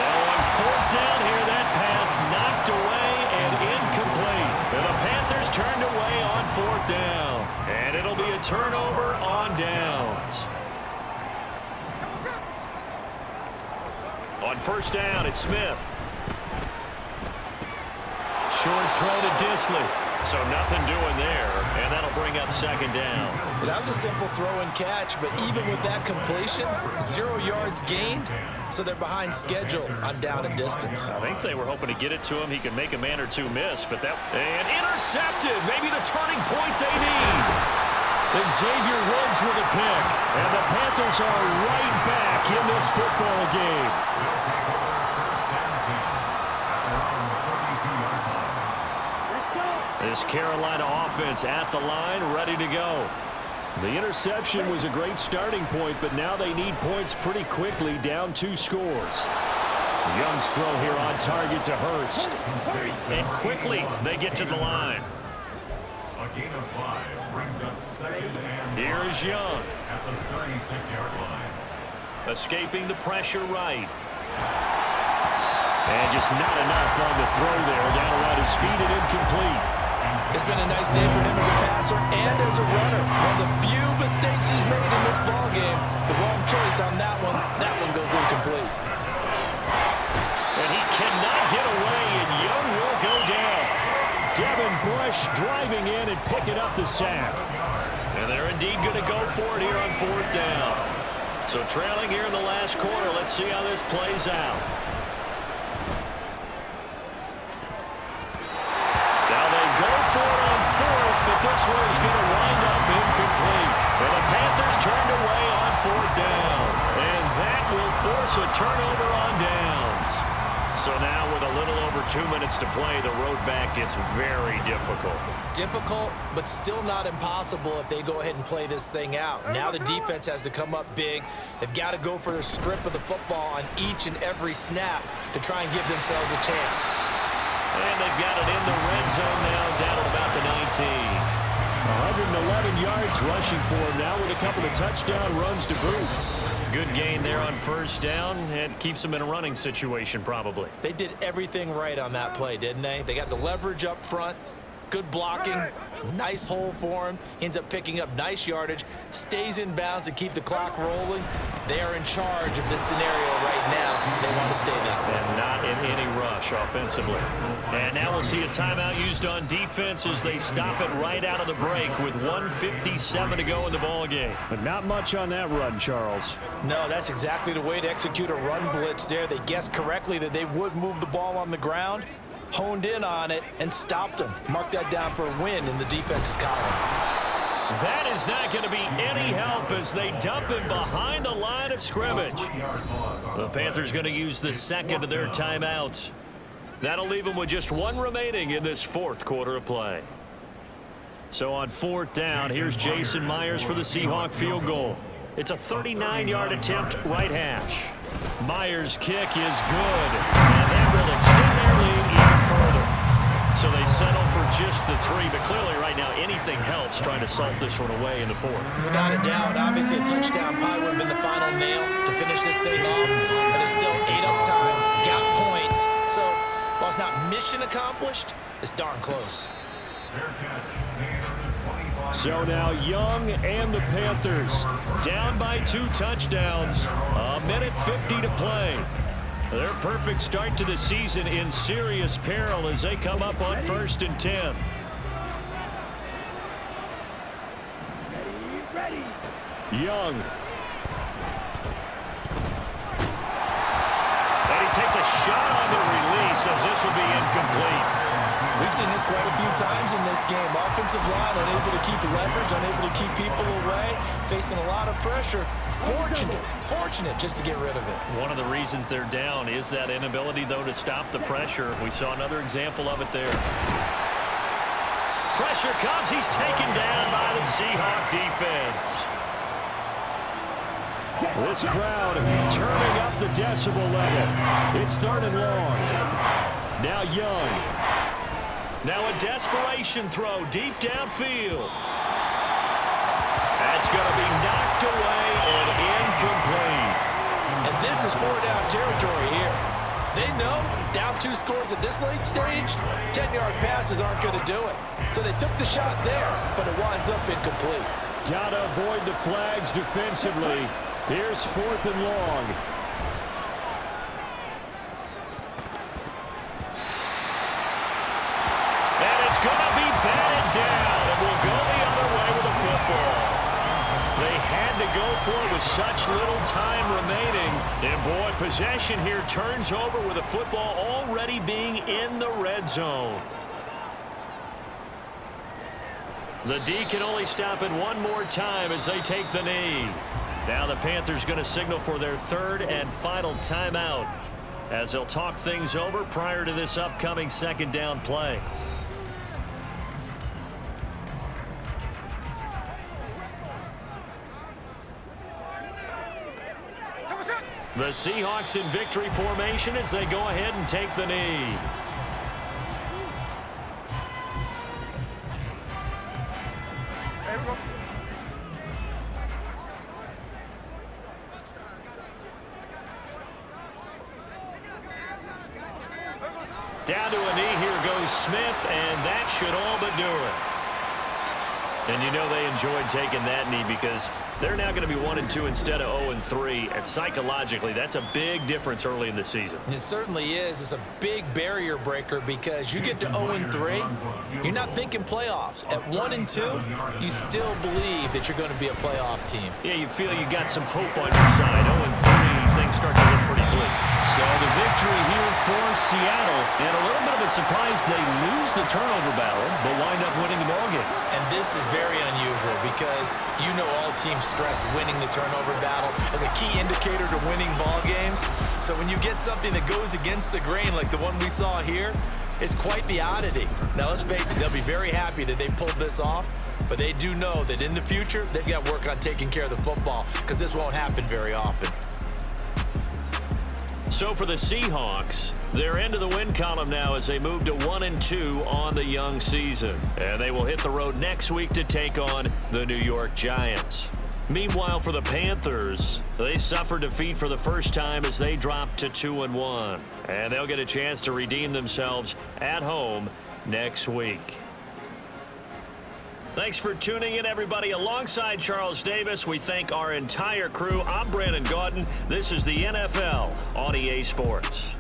Now on fourth down here, that pass knocked away and incomplete. And the Panthers turned away on fourth down. And it'll be a turnover on downs. On first down, it's Smith. Short throw to Disley. So nothing doing there, and that'll bring up second down. Well, that was a simple throw and catch, but even with that completion, 0 yards gained, so they're behind schedule on down and distance. I think they were hoping to get it to him. He could make a man or two miss, but that... And intercepted! Maybe the turning point they need. And Xavier Woods with a pick. And the Panthers are right back in this football game. This Carolina offense at the line, ready to go. The interception was a great starting point, but now they need points pretty quickly, down 2 scores. Young's throw here on target to Hurst. And quickly they get to the line. A gain of 5 brings up second and Here is Young. at the 36-yard line. Escaping the pressure right. And just not enough on the throw there. Down around his feet and incomplete. It's been a nice day for him as a passer and as a runner. One of the few mistakes he's made in this ball game. The wrong choice on that one. That one goes incomplete. And he cannot get away, and Young will go down. Devin Bush driving in and picking up the sack. And they're indeed going to go for it here on fourth down. So trailing here in the last quarter. Let's see how this plays out. This one is going to wind up incomplete. And the Panthers turned away on fourth down. And that will force a turnover on downs. So now with a little over 2 minutes to play, the road back gets very difficult. Difficult, but still not impossible if they go ahead and play this thing out. Now the defense has to come up big. They've got to go for the strip of the football on each and every snap to try and give themselves a chance. And they've got it in the red zone now, down at about the 19. 111 yards rushing for him now with a couple of touchdown runs to boot. Good gain there on first down, and keeps them in a running situation probably. They did everything right on that play, didn't they? They got the leverage up front, good blocking, nice hole for him. He ends up picking up nice yardage, stays in bounds to keep the clock rolling. They are in charge of this scenario right now. They want to stay that way. And not in any rush offensively. And now we'll see a timeout used on defense as they stop it right out of the break with 1:57 to go in the ball game. But not much on that run, Charles. No, that's exactly the way to execute a run blitz there. They guessed correctly that they would move the ball on the ground. honed in on it and stopped them. Mark that down for a win in the defense's column. That is not going to be any help as they dump him behind the line of scrimmage. The Panthers going to use the second of their timeouts. That'll leave them with just one remaining in this fourth quarter of play. So on fourth down, here's Jason Myers for the Seahawk field goal. It's a 39-yard attempt, right hash. Myers' kick is good, and that will extend their lead even further. So they settle for just the 3, but clearly right now anything helps trying to salt this one away in the fourth. Without a doubt, obviously a touchdown probably would have been the final nail to finish this thing off, but it's still 8 up time, got points. So while it's not mission accomplished, it's darn close. So now Young and the Panthers down by 2 touchdowns. A minute 50 to play. Their perfect start to the season in serious peril as they come up on 1st and 10. Ready. Young. And he takes a shot on the release as this will be incomplete. We've seen this quite a few times in this game. Offensive line unable to keep leverage, unable to keep people away, facing a lot of pressure. Fortunate just to get rid of it. One of the reasons they're down is that inability, though, to stop the pressure. We saw another example of it there. Pressure comes. He's taken down by the Seahawk defense. This crowd turning up the decibel level. It's 3rd and long. Now Young. Now a desperation throw deep downfield. That's going to be knocked away and incomplete. And this is 4-down territory here. They know down 2 scores at this late stage, 10-yard passes aren't going to do it. So they took the shot there, but it winds up incomplete. Got to avoid the flags defensively. Here's 4th and long. And it's going to be batted down, and we'll go the other way with the football. They had to go for it with such little time remaining. And boy, possession here turns over with the football already being in the red zone. The D can only stop it one more time as they take the knee. Now the Panthers going to signal for their 3rd and final timeout as they'll talk things over prior to this upcoming 2nd down play. The Seahawks in victory formation as they go ahead and take the knee. Down to a knee, here goes Smith, and that should all but do it. And you know they enjoyed taking that knee because they're now going to be 1-2 instead of 0-3. And psychologically, that's a big difference early in the season. It certainly is. It's a big barrier breaker because you get to 0-3, you're not thinking playoffs. At 1-2, you still believe that you're going to be a playoff team. Yeah, you feel you got some hope on your side. 0-3, things start to look pretty bleak. So the victory here for Seattle, and a little bit of a surprise they lose the turnover battle, but wind up winning the ballgame. And this is very unusual because you know all teams stress winning the turnover battle as a key indicator to winning ball games. So when you get something that goes against the grain like the one we saw here, it's quite the oddity. Now let's face it, they'll be very happy that they pulled this off, but they do know that in the future they've got to work on taking care of the football because this won't happen very often. So for the Seahawks, they're into the win column now as they move to 1-2 on the young season. And they will hit the road next week to take on the New York Giants. Meanwhile, for the Panthers, they suffered defeat for the first time as they dropped to 2-1. And they'll get a chance to redeem themselves at home next week. Thanks for tuning in, everybody. Alongside Charles Davis, we thank our entire crew. I'm Brandon Gaudin. This is the NFL on EA Sports.